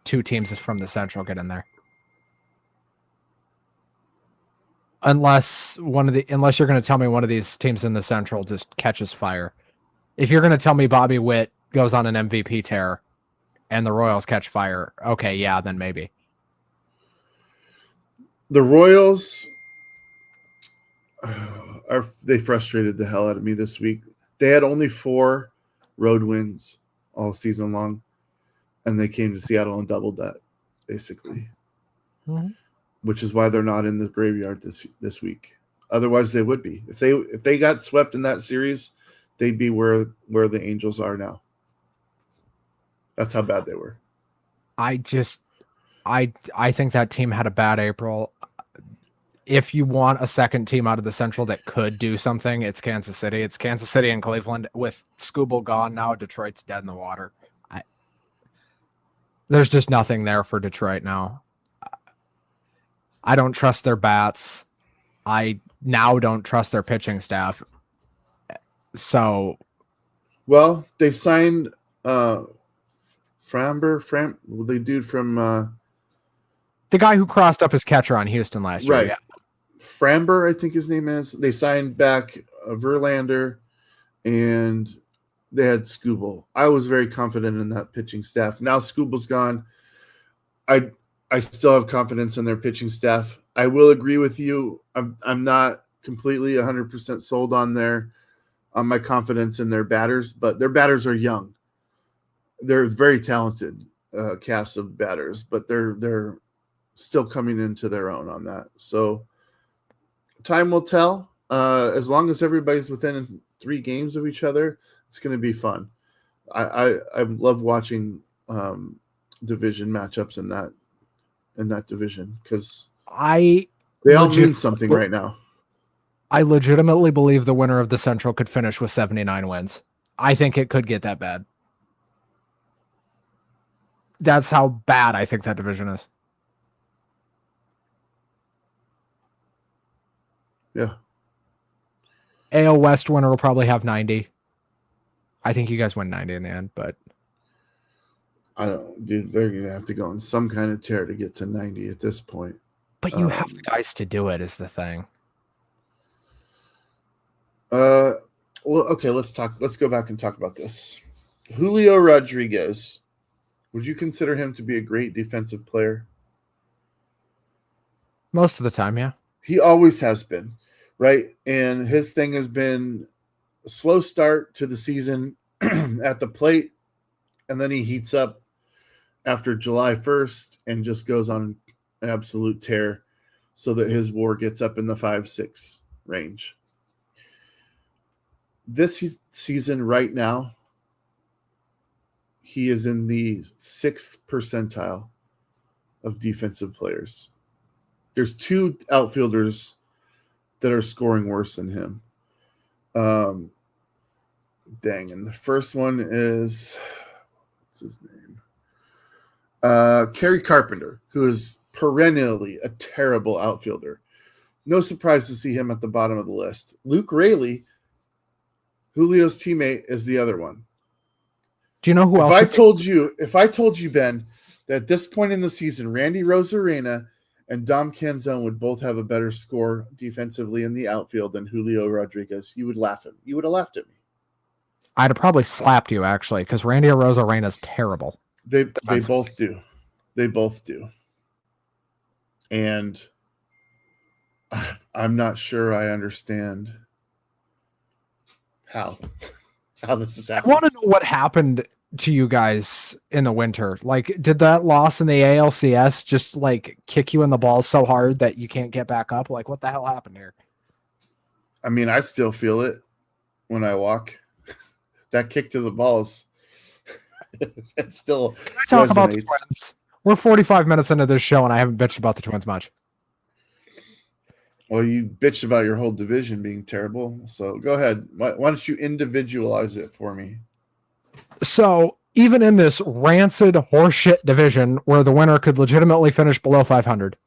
2 teams from the Central get in there. Unless you're going to tell me one of these teams in the Central just catches fire. If you're going to tell me Bobby Witt goes on an MVP tear and the Royals catch fire, okay, yeah, then maybe. The Royals, they frustrated the hell out of me this week. They had only 4 road wins all season long, and they came to Seattle and doubled that, basically. Mm-hmm. Which is why they're not in the graveyard this week. Otherwise, they would be. If they got swept in that series, they'd be where the Angels are now. That's how bad they were. I think that team had a bad April. If you want a second team out of the Central that could do something, it's Kansas City. It's Kansas City and Cleveland. With Skubal gone now, Detroit's dead in the water. There's just nothing there for Detroit now. I don't trust their bats. I now don't trust their pitching staff. So, well, they signed Framber, the dude from the guy who crossed up as catcher on Houston last year. Right. Yeah. Framber, I think his name is. They signed back Verlander, and they had Skubal. I was very confident in that pitching staff. Now Skubal's gone. I still have confidence in their pitching staff. I will agree with you. I'm not completely 100% sold on my confidence in their batters, but their batters are young. They're very talented cast of batters, but they're still coming into their own on that. So time will tell. As long as everybody's within 3 games of each other, it's going to be fun. I love watching division matchups in that division because they all mean something right now. I legitimately believe the winner of the Central could finish with 79 wins. I think it could get that bad. That's how bad I think that division is. Yeah. AL West winner will probably have 90. I think you guys win 90 in the end, but I don't, dude. They're gonna have to go on some kind of tear to get to 90 at this point. But you have the guys to do it. Is the thing. Well, okay. Let's go back and talk about this. Julio Rodriguez. Would you consider him to be a great defensive player? Most of the time, yeah. He always has been, right? And his thing has been a slow start to the season at the plate, and then he heats up after July 1st and just goes on an absolute tear so that his WAR gets up in the 5-6 range. This season right now, he is in the 6th percentile of defensive players. There's 2 outfielders that are scoring worse than him. And the first one is, what's his name? Kerry Carpenter, who is perennially a terrible outfielder. No surprise to see him at the bottom of the list. Luke Raley, Julio's teammate, is the other one. Do you know who else? If I told you, Ben, that at this point in the season, Randy Rosarena and Dom Canzone would both have a better score defensively in the outfield than Julio Rodriguez, you would laugh at me. You would have laughed at me. I'd have probably slapped you, actually, because Randy Rosarena is terrible. They both do. They both do. And I'm not sure I understand how this is happening. I want to know what happened to you guys in the winter. Like, did that loss in the ALCS just like kick you in the balls so hard that you can't get back up? Like, what the hell happened here? I mean, I still feel it when I walk. That kick to the balls. It still Talk resonates. about the Twins. We're 45 minutes into this show, and I haven't bitched about the Twins much. Well, you bitched about your whole division being terrible. So go ahead. Why don't you individualize it for me? So even in this rancid horseshit division where the winner could legitimately finish below 500,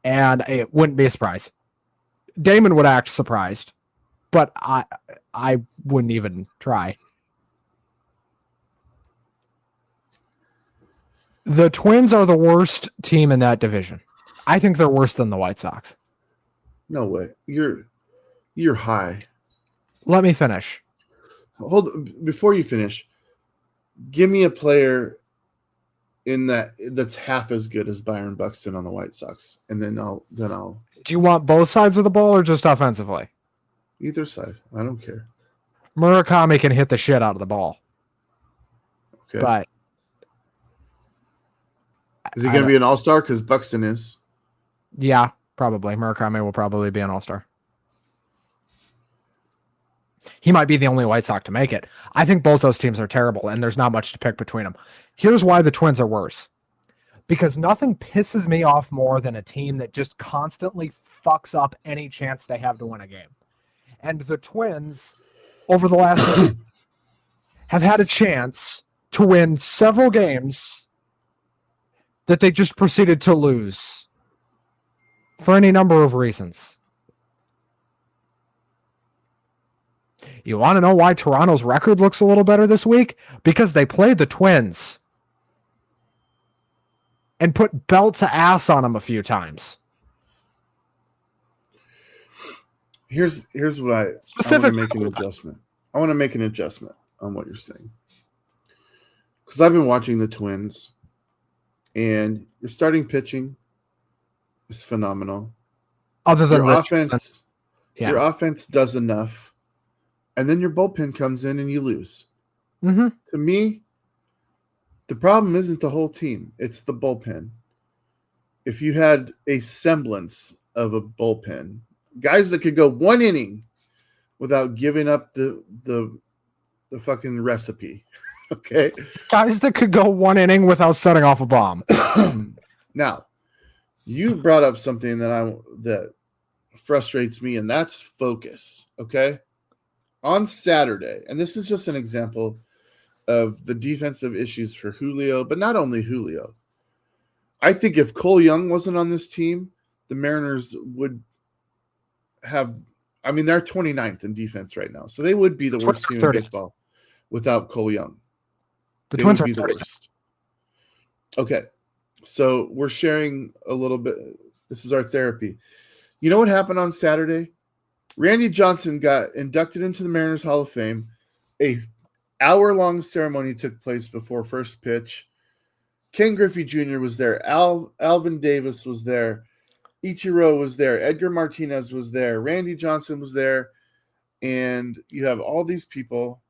and it wouldn't be a surprise. Damon would act surprised, but I wouldn't even try. The Twins are the worst team in that division. I think they're worse than the White Sox. No way. You're high. Let me finish. Before you finish, give me a player in that's half as good as Byron Buxton on the White Sox, and then I'll. Do you want both sides of the ball or just offensively? Either side. I don't care. Murakami can hit the shit out of the ball. Okay. But is he going to be an all-star? Because Buxton is. Yeah, probably. Murakami will probably be an all-star. He might be the only White Sox to make it. I think both those teams are terrible, and there's not much to pick between them. Here's why the Twins are worse. Because nothing pisses me off more than a team that just constantly fucks up any chance they have to win a game. And the Twins, over the last week, have had a chance to win several games that they just proceeded to lose for any number of reasons. You want to know why Toronto's record looks a little better this week? Because they played the Twins and put belt to ass on them a few times. Here's what I want to make an adjustment. I want to make an adjustment on what you're saying. Because I've been watching the Twins, and your starting pitching is phenomenal. Other than your offense, your offense does enough, and then your bullpen comes in and you lose. Mm-hmm. To me, the problem isn't the whole team; it's the bullpen. If you had a semblance of a bullpen, guys that could go one inning without giving up the fucking recipe, okay? Guys that could go one inning without setting off a bomb. Now, you brought up something that frustrates me, and that's focus, okay? On Saturday, and this is just an example of the defensive issues for Julio, but not only Julio. I think if Cole Young wasn't on this team, the Mariners would have – I mean, they're 29th in defense right now, so they would be the worst team in baseball without Cole Young. The Twins are the worst. Okay, so we're sharing a little bit. This is our therapy. You know what happened on Saturday? Randy Johnson got inducted into the Mariners Hall of Fame. A hour-long ceremony took place before first pitch. Ken Griffey Jr. was there. Alvin Davis was there. Ichiro was there. Edgar Martinez was there. Randy Johnson was there. And you have all these people.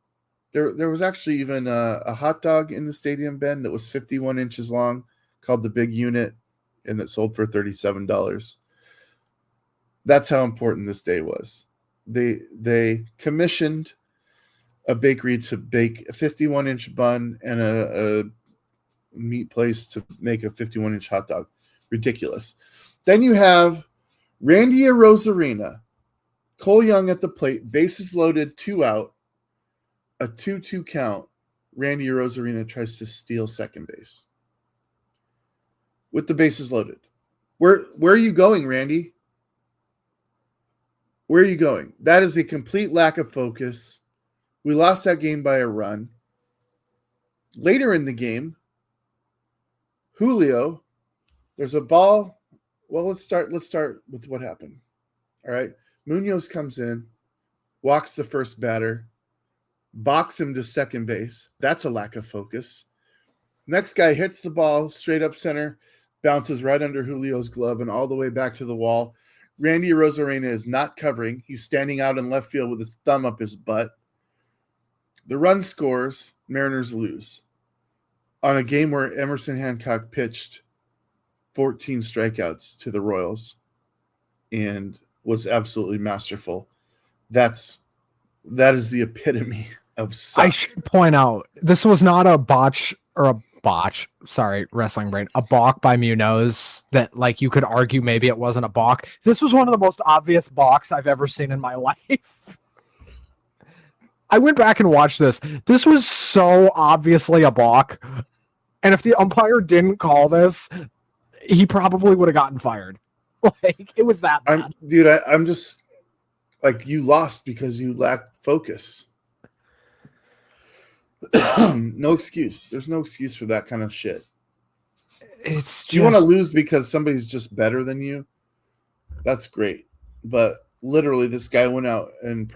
There was actually even a hot dog in the stadium, Ben, that was 51 inches long, called the Big Unit, and that sold for $37. That's how important this day was. They commissioned a bakery to bake a 51-inch bun and a meat place to make a 51-inch hot dog. Ridiculous. Then you have Randy Arozarena, Cole Young at the plate, bases loaded, 2 out, a 2-2 count. Randy Arozarena tries to steal second base. with the bases loaded. Where are you going, Randy? Where are you going? That is a complete lack of focus. We lost that game by a run. Later in the game, Julio, there's a ball. Well, let's start with what happened. All right. Munoz comes in, walks the first batter, box him to second base. That's a lack of focus. Next guy hits the ball straight up center, bounces right under Julio's glove and all the way back to the wall. Randy Arozarena is not covering. He's standing out in left field with his thumb up his butt. The run scores, Mariners lose. On a game where Emerson Hancock pitched 14 strikeouts to the Royals and was absolutely masterful. That is the epitome of suck. I should point out, this was not a botch or a botch. Sorry, wrestling brain. A balk by Munoz that, like, you could argue maybe it wasn't a balk. This was one of the most obvious balks I've ever seen in my life. I went back and watched this. This was so obviously a balk. And if the umpire didn't call this, he probably would have gotten fired. Like, it was that bad. I'm just like, you lost because you lacked focus. No excuse. There's no excuse for that kind of shit. It's just... You want to lose because somebody's just better than you? That's great. But literally, this guy went out and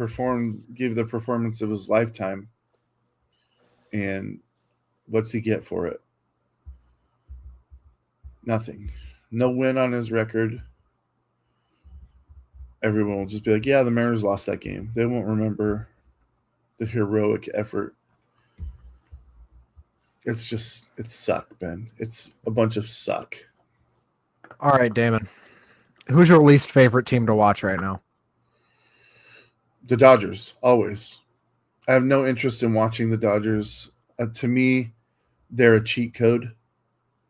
gave the performance of his lifetime. And what's he get for it? Nothing. No win on his record. Everyone will just be like, yeah, the Mariners lost that game. They won't remember the heroic effort. It's suck, Ben. It's a bunch of suck. All right, Damon. Who's your least favorite team to watch right now? The Dodgers, always. I have no interest in watching the Dodgers. To me, they're a cheat code.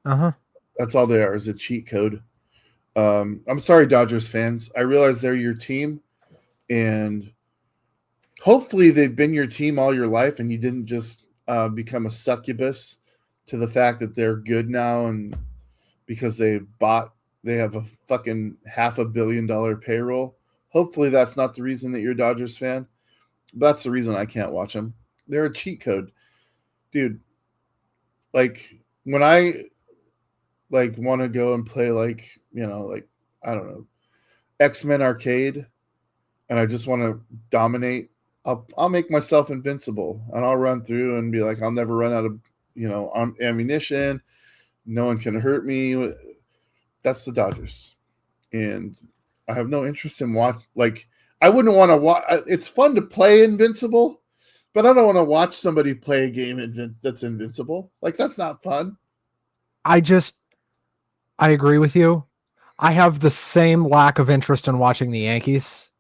Uh-huh. That's all they are, is a cheat code. I'm sorry, Dodgers fans. I realize they're your team, and hopefully they've been your team all your life, and you didn't just become a succubus to the fact that they're good now, and because they have a fucking $500 million payroll. Hopefully that's not the reason that you're a Dodgers fan. But that's the reason I can't watch them. They're a cheat code. Dude, like, when I want to go and play I don't know, X-Men Arcade, and I just want to dominate, I'll make myself invincible, and I'll run through and be like, I'll never run out of ammunition. No one can hurt me. That's the Dodgers, and I have no interest in I wouldn't want to watch. It's fun to play invincible, but I don't want to watch somebody play a game that's invincible. Like, that's not fun. I agree with you. I have the same lack of interest in watching the Yankees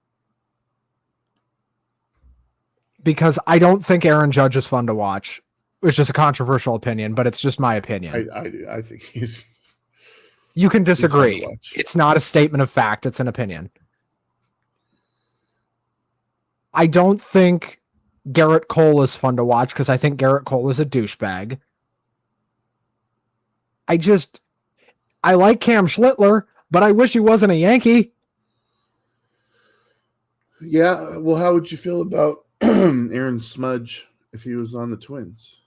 because I don't think Aaron Judge is fun to watch. It's just a controversial opinion, but it's just my opinion. I do. I think he's... You can disagree. It's not a statement of fact. It's an opinion. I don't think Garrett Cole is fun to watch because I think Garrett Cole is a douchebag. I like Cam Schlittler, but I wish he wasn't a Yankee. Yeah, well, how would you feel about Aaron Smudge if he was on the Twins?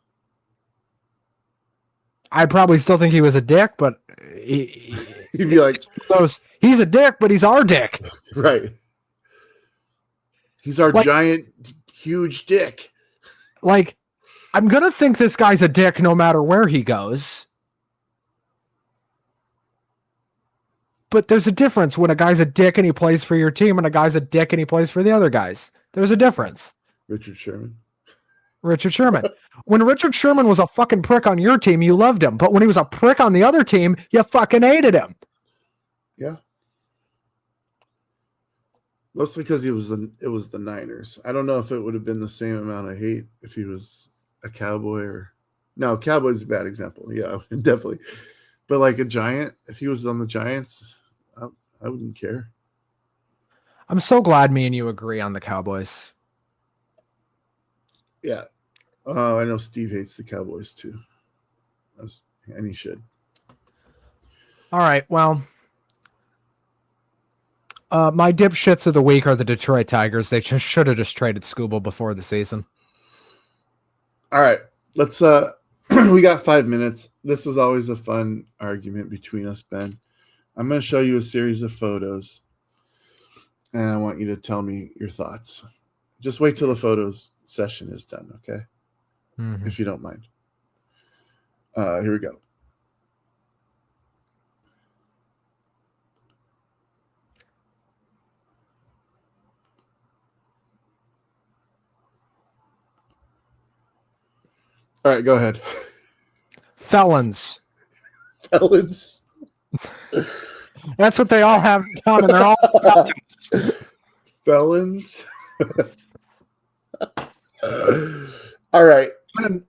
I'd probably still think he was a dick, but he'd be like, he's a dick, but he's our dick. Right. He's our giant, huge dick. Like, I'm going to think this guy's a dick no matter where he goes. But there's a difference when a guy's a dick and he plays for your team and a guy's a dick and he plays for the other guys. There's a difference. Richard Sherman. When Richard Sherman was a fucking prick on your team, you loved him. But when he was a prick on the other team, you fucking hated him. Yeah. Mostly because it was the Niners. I don't know if it would have been the same amount of hate if he was a Cowboy or... No, Cowboy's a bad example. Yeah, definitely. But like a Giant, if he was on the Giants, I wouldn't care. I'm so glad me and you agree on the Cowboys. Yeah. I know Steve hates the Cowboys too. And he should. All right. Well, my dipshits of the week are the Detroit Tigers. They just should have just traded Scooble before the season. All right, let's we got 5 minutes. This is always a fun argument between us, Ben. I'm going to show you a series of photos, and I want you to tell me your thoughts. Just wait till the photos session is done, okay? Mm-hmm. If you don't mind. Here we go. All right, go ahead. Felons. Felons. That's what they all have in common. They're all felons. Felons. All right.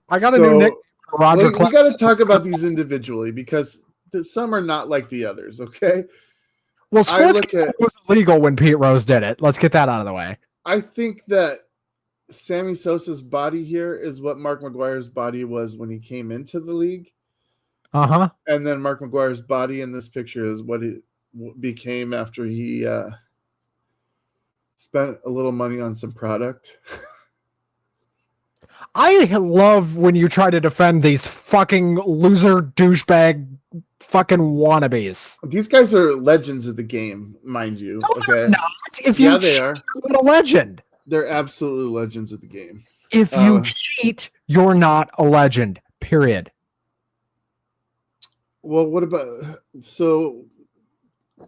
I got a new nickname for Roger we got to talk about these individually because some are not like the others, okay? Well, sports was illegal when Pete Rose did it. Let's get that out of the way. I think that Sammy Sosa's body here is what Mark McGwire's body was when he came into the league. Uh-huh. And then Mark McGwire's body in this picture is what it became after he spent a little money on some product. I love when you try to defend these fucking loser douchebag fucking wannabes. These guys are legends of the game, mind you. No, okay, they're not. If you they cheat, are. you're not a legend. They're absolutely legends of the game. If you cheat, you're not a legend. Period. Well, what about so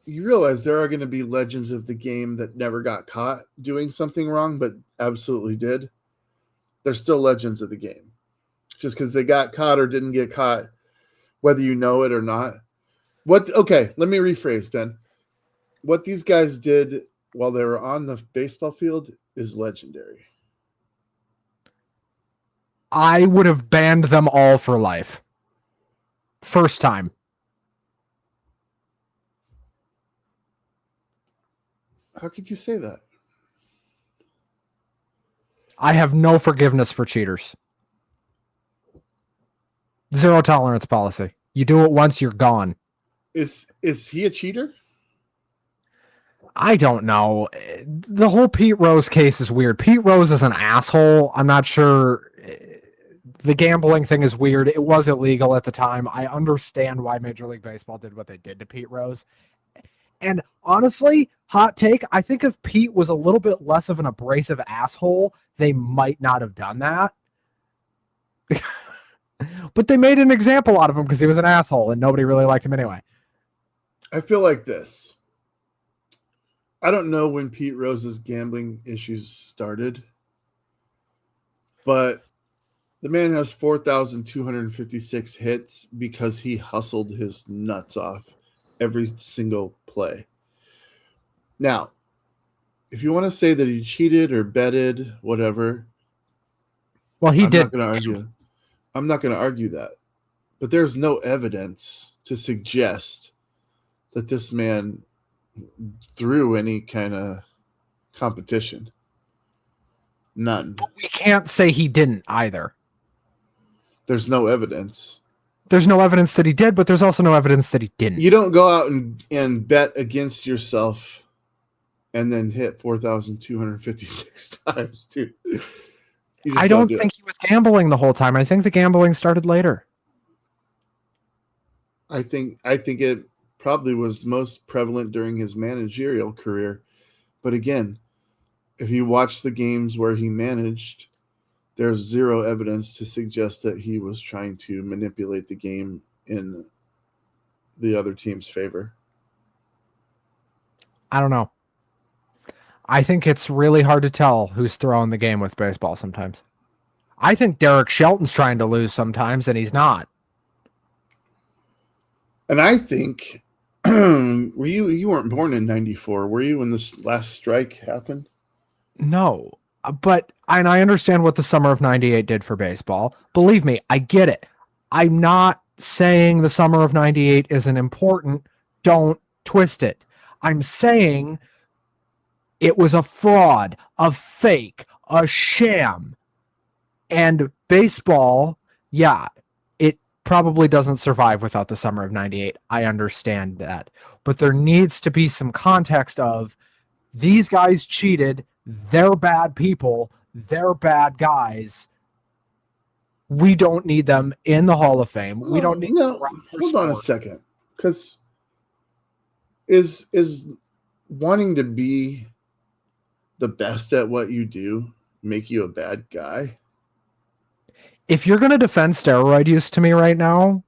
you realize there are going to be legends of the game that never got caught doing something wrong, but absolutely did. They're still legends of the game. Just because they got caught or didn't get caught, whether you know it or not. Okay, let me rephrase, Ben. What these guys did while they were on the baseball field is legendary. I would have banned them all for life. First time. How could you say that? I have no forgiveness for cheaters. Zero tolerance policy. You do it once, you're gone. Is he a cheater? I don't know. The whole Pete Rose case is weird. Pete Rose is an asshole. I'm not sure. The gambling thing is weird. It was illegal at the time. I understand why Major League Baseball did what they did to Pete Rose. And honestly, hot take, I think if Pete was a little bit less of an abrasive asshole, they might not have done that. But they made an example out of him because he was an asshole and nobody really liked him anyway. I feel like this. I don't know when Pete Rose's gambling issues started, but the man has 4,256 hits because he hustled his nuts off every single play. Now, if you want to say that he cheated or betted, whatever, well, he did. I'm not going to argue that. But there's no evidence to suggest that this man threw any kind of competition. None. But we can't say he didn't either. There's no evidence. There's no evidence that he did, but there's also no evidence that he didn't. You don't go out and bet against yourself and then hit 4,256 times, dude. I don't think he was gambling the whole time. I think the gambling started later. I think it probably was most prevalent during his managerial career. But again, if you watch the games where he managed, there's zero evidence to suggest that he was trying to manipulate the game in the other team's favor. I don't know. I think it's really hard to tell who's throwing the game with baseball sometimes. I think Derek Shelton's trying to lose sometimes, and he's not. And I think, were you weren't born in 94, were you, when this last strike happened? No, but and I understand what the summer of 98 did for baseball. Believe me, I get it. I'm not saying the summer of 98 isn't important. Don't twist it. I'm saying it was a fraud, a fake, a sham. And baseball, yeah, it probably doesn't survive without the summer of 98. I understand that. But there needs to be some context of these guys cheated. They're bad people. They're bad guys. We don't need them in the Hall of Fame. We don't need them around for hold on a sport. second. Because is wanting to be the best at what you do make you a bad guy? If you're going to defend steroid use to me right now,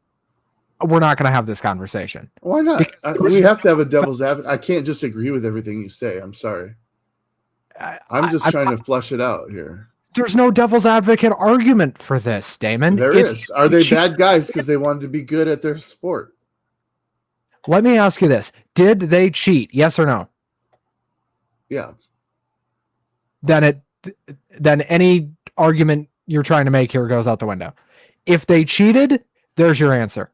we're not going to have this conversation. Why not? We have to have a devil's advocate. I can't just agree with everything you say. I'm sorry. I'm just trying to flesh it out here. There's no devil's advocate argument for this, Damon. There is. Are they bad guys because they wanted to be good at their sport? Let me ask you this. Did they cheat? Yes or no? Yeah. Then any argument you're trying to make here goes out the window. If they cheated, there's your answer.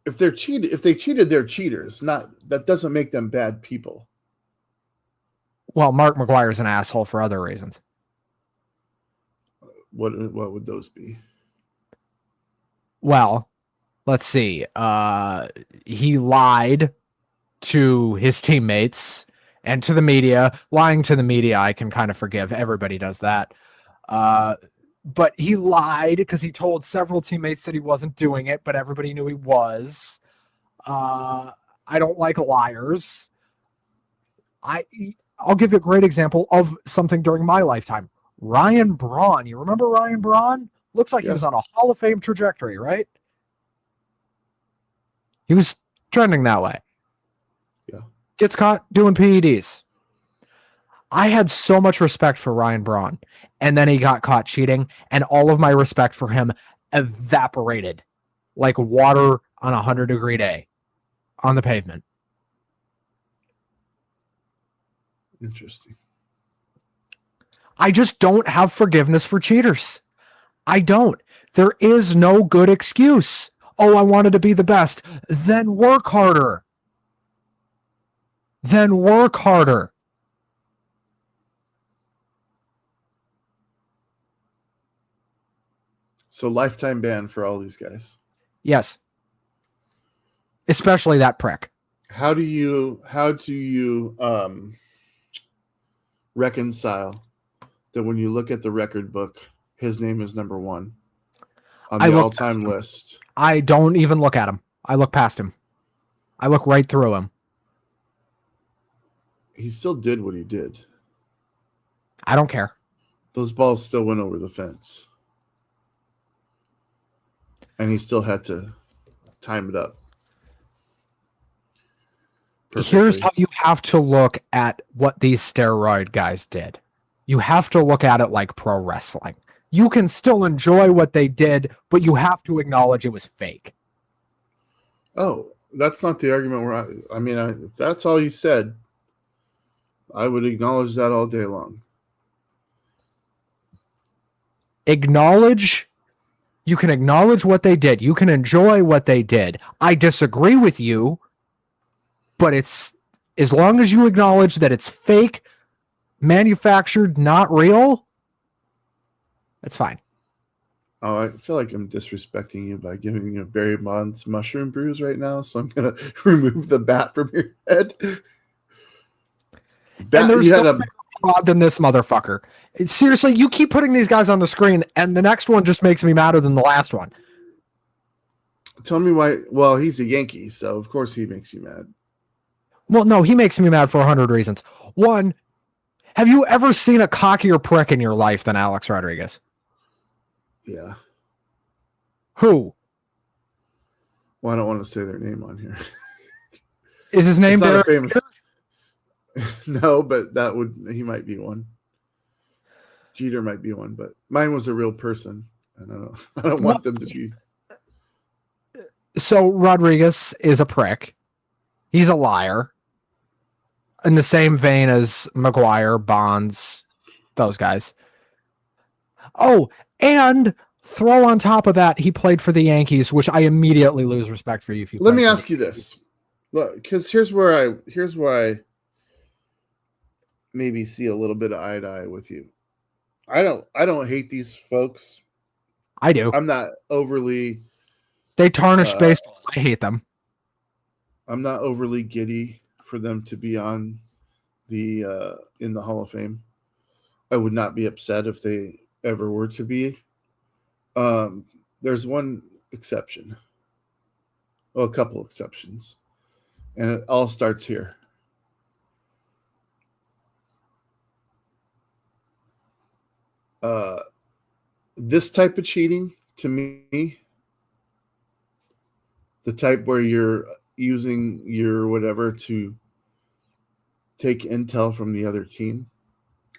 If they cheated, they're cheaters. That doesn't make them bad people. Well, Mark McGwire's an asshole for other reasons. What would those be? Well, let's see. He lied to his teammates and to the media. Lying to the media, I can kind of forgive. Everybody does that. But he lied because he told several teammates that he wasn't doing it, but everybody knew he was. I don't like liars. I'll give you a great example of something during my lifetime. Ryan Braun. You remember Ryan Braun? Looks like he was on a Hall of Fame trajectory, right? He was trending that way. Yeah. Gets caught doing PEDs. I had so much respect for Ryan Braun, and then he got caught cheating, and all of my respect for him evaporated like water on a 100-degree day on the pavement. Interesting. I just don't have forgiveness for cheaters. I don't. There is no good excuse. Oh, I wanted to be the best. Then work harder. Then work harder. So lifetime ban for all these guys. Yes. Especially that prick. How do you reconcile that when you look at the record book, his name is number one on the all-time list? I don't even look at him. I look past him. I look right through him. He still did what he did. I don't care. Those balls still went over the fence. And he still had to time it up. Perfectly. Here's how you have to look at what these steroid guys did. You have to look at it like pro wrestling. You can still enjoy what they did, but you have to acknowledge it was fake. Oh, that's not the argument if that's all you said, I would acknowledge that all day long. You can acknowledge what they did. You can enjoy what they did. I disagree with you, but it's as long as you acknowledge that it's fake, manufactured, not real, it's fine. Oh, I feel like I'm disrespecting you by giving you a Barry Bonds mushroom bruise right now, so I'm going to remove the bat from your head. And there's no bigger fraud than this motherfucker. Seriously, you keep putting these guys on the screen, and the next one just makes me madder than the last one. Tell me why. Well, he's a Yankee, so of course he makes you mad. Well, no, he makes me mad for 100 reasons. One, have you ever seen a cockier prick in your life than Alex Rodriguez? Yeah. Who? Well, I don't want to say their name on here. Is his name Derek famous? No, but he might be one. Jeter might be one, but mine was a real person, and I don't want them to be. So Rodriguez is a prick. He's a liar. In the same vein as McGwire, Bonds, those guys. Oh, and throw on top of that, he played for the Yankees, which I immediately lose respect for you. Let me ask you this. Look, because here's where I maybe see a little bit of eye to eye with you. I don't hate these folks. I do. I'm not overly They tarnish baseball. I hate them. I'm not overly giddy for them to be on the in the Hall of Fame. I would not be upset if they ever were to be. There's one exception. Well, a couple exceptions. And it all starts here. This type of cheating, to me, the type where you're using your whatever to take intel from the other team,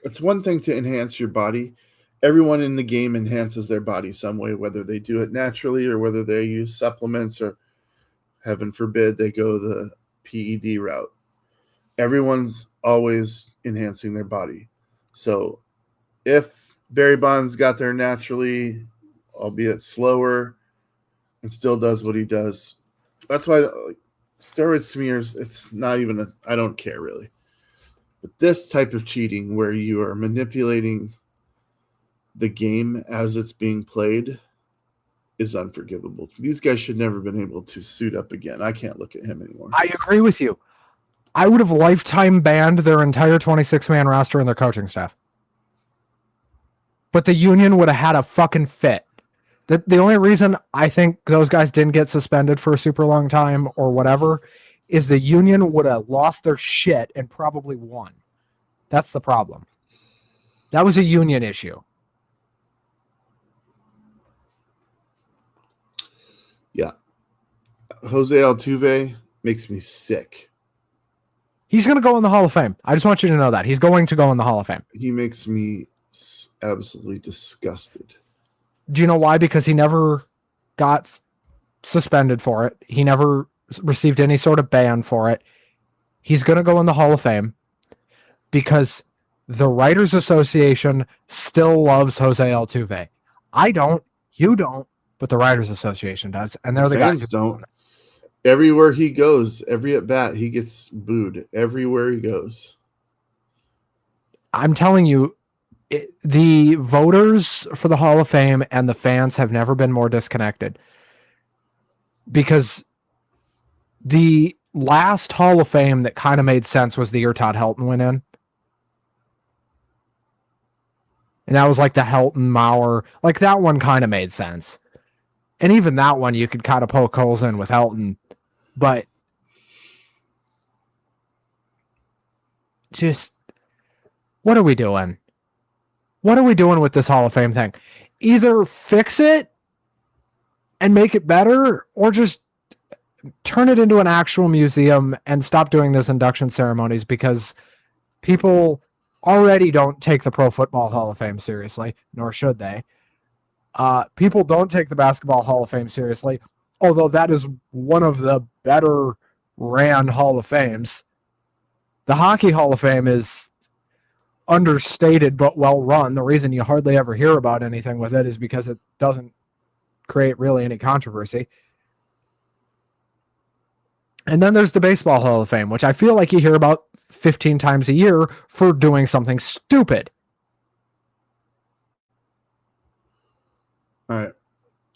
it's one thing to enhance your body. Everyone in the game enhances their body some way, whether they do it naturally or whether they use supplements or, heaven forbid, they go the PED route. Everyone's always enhancing their body. So if Barry Bonds got there naturally, albeit slower, and still does what he does, that's why steroid smears, it's not even I don't care really. But this type of cheating where you are manipulating the game as it's being played is unforgivable. These guys should never have been able to suit up again. I can't look at him anymore. I agree with you. I would have lifetime banned their entire 26-man roster and their coaching staff. But the union would have had a fucking fit. The only reason I think those guys didn't get suspended for a super long time or whatever is the union would have lost their shit and probably won. That's the problem. That was a union issue. Yeah. Jose Altuve makes me sick. He's going to go in the Hall of Fame. I just want you to know that. He's going to go in the Hall of Fame. He makes me absolutely disgusted. Do you know why? Because he never got suspended for it. He never received any sort of ban for it. He's going to go in the Hall of Fame because the Writers Association still loves Jose Altuve. I don't. You don't. But the Writers Association does. And they're the guys who don't. Everywhere he goes, every at bat, he gets booed. Everywhere he goes. I'm telling you, the voters for the Hall of Fame and the fans have never been more disconnected. Because the last Hall of Fame that kind of made sense was the year Todd Helton went in. And that was like the Helton Mauer. Like that one kind of made sense. And even that one you could kind of poke holes in with Helton. But just, what are we doing? What are we doing with this Hall of Fame thing? Either fix it and make it better, or just turn it into an actual museum and stop doing this induction ceremonies, because people already don't take the Pro Football Hall of Fame seriously, nor should they. People don't take the Basketball Hall of Fame seriously, although that is one of the better ran Hall of Fames. The Hockey Hall of Fame is understated but well run. The reason you hardly ever hear about anything with it is because it doesn't create really any controversy. And then there's the Baseball Hall of Fame, which I feel like you hear about 15 times a year for doing something stupid. All right.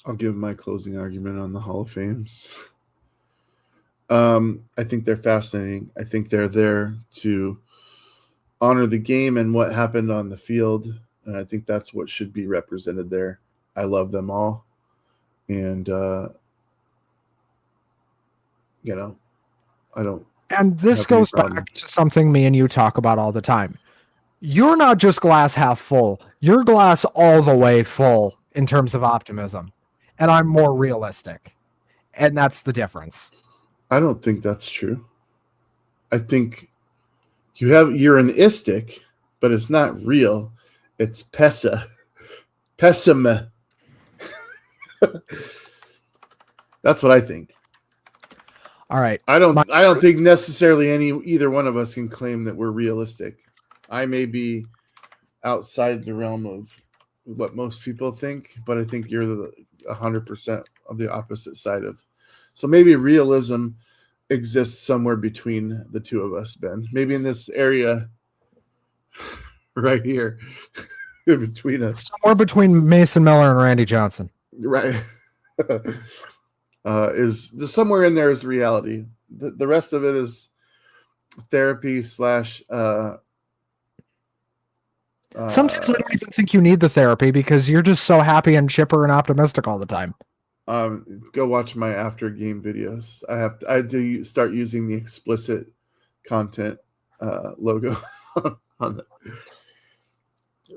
I'll give my closing argument on the Hall of Fames. I think they're fascinating. I think they're there to honor the game and what happened on the field. And I think that's what should be represented there. I love them all. And, I don't. And this goes back to something me and you talk about all the time. You're not just glass half full. You're glass all the way full in terms of optimism. And I'm more realistic. And that's the difference. I don't think that's true. I think you're an istic, but it's not real. It's pessima. That's what I think. All right. I don't think necessarily either one of us can claim that we're realistic. I may be outside the realm of what most people think, but I think you're the 100% of the opposite side of. So maybe realism exists somewhere between the two of us, Ben. Maybe in this area right here between us. Somewhere between Mason Miller and Randy Johnson. Right. is somewhere in there is reality. The rest of it is therapy / Sometimes I don't even think you need the therapy because you're just so happy and chipper and optimistic all the time. Go watch my after game videos. I do start using the explicit content logo on it.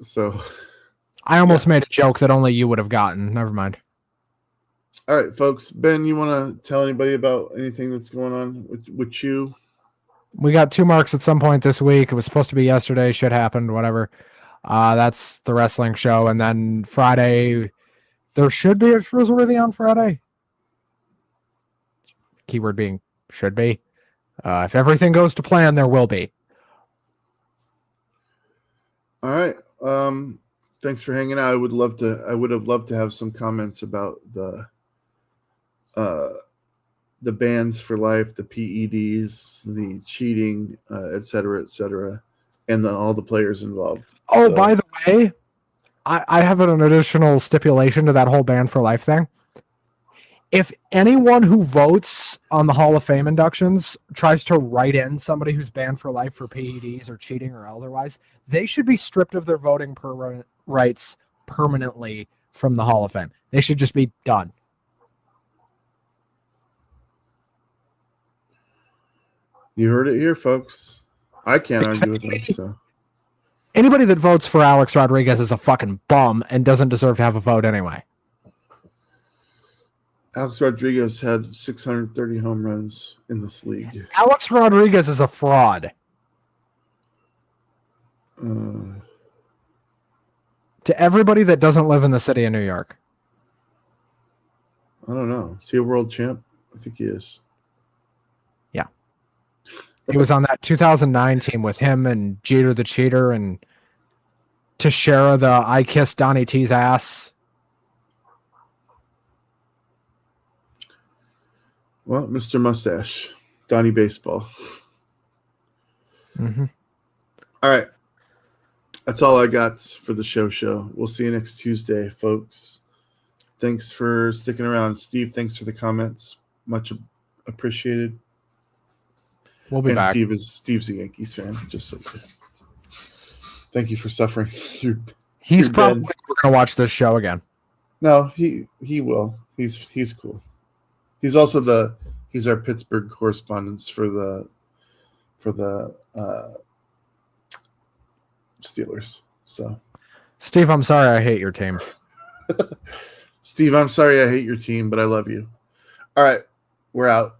So I almost made a joke that only you would have gotten. Never mind. All right, folks. Ben, you want to tell anybody about anything that's going on with you? We got 2 marks at some point this week. It was supposed to be yesterday. Shit happened. Whatever. That's the wrestling show. And then Friday, there should be a Shrewsworthy on Friday. Keyword being should be. If everything goes to plan, there will be. All right. Thanks for hanging out. I would have loved to have some comments about the bans for life, the PEDs, the cheating, et cetera, and all the players involved. Oh, so, by the way, I have an additional stipulation to that whole ban for life thing. If anyone who votes on the Hall of Fame inductions tries to write in somebody who's banned for life for PEDs or cheating or otherwise, they should be stripped of their voting rights permanently from the Hall of Fame. They should just be done. You heard it here, folks. I can't argue with them. So anybody that votes for Alex Rodriguez is a fucking bum and doesn't deserve to have a vote anyway. Alex Rodriguez had 630 home runs in this league. Alex Rodriguez is a fraud. To everybody that doesn't live in the city of New York. I don't know. Is he a world champ? I think he is. Yeah. He was on that 2009 team with him and Jeter the Cheater and Teixeira the I Kissed Donnie T's ass. Well, Mr. Mustache, Donnie Baseball. Mm-hmm. All right. That's all I got for the show. We'll see you next Tuesday, folks. Thanks for sticking around. Steve, thanks for the comments. Much appreciated. We'll be back. Steve's a Yankees fan, just so thank you for suffering through. He's probably going to watch this show again. No, he will. He's cool. He's also he's our Pittsburgh correspondent for the Steelers. So, Steve, I'm sorry I hate your team. Steve, I'm sorry I hate your team, but I love you. All right, we're out.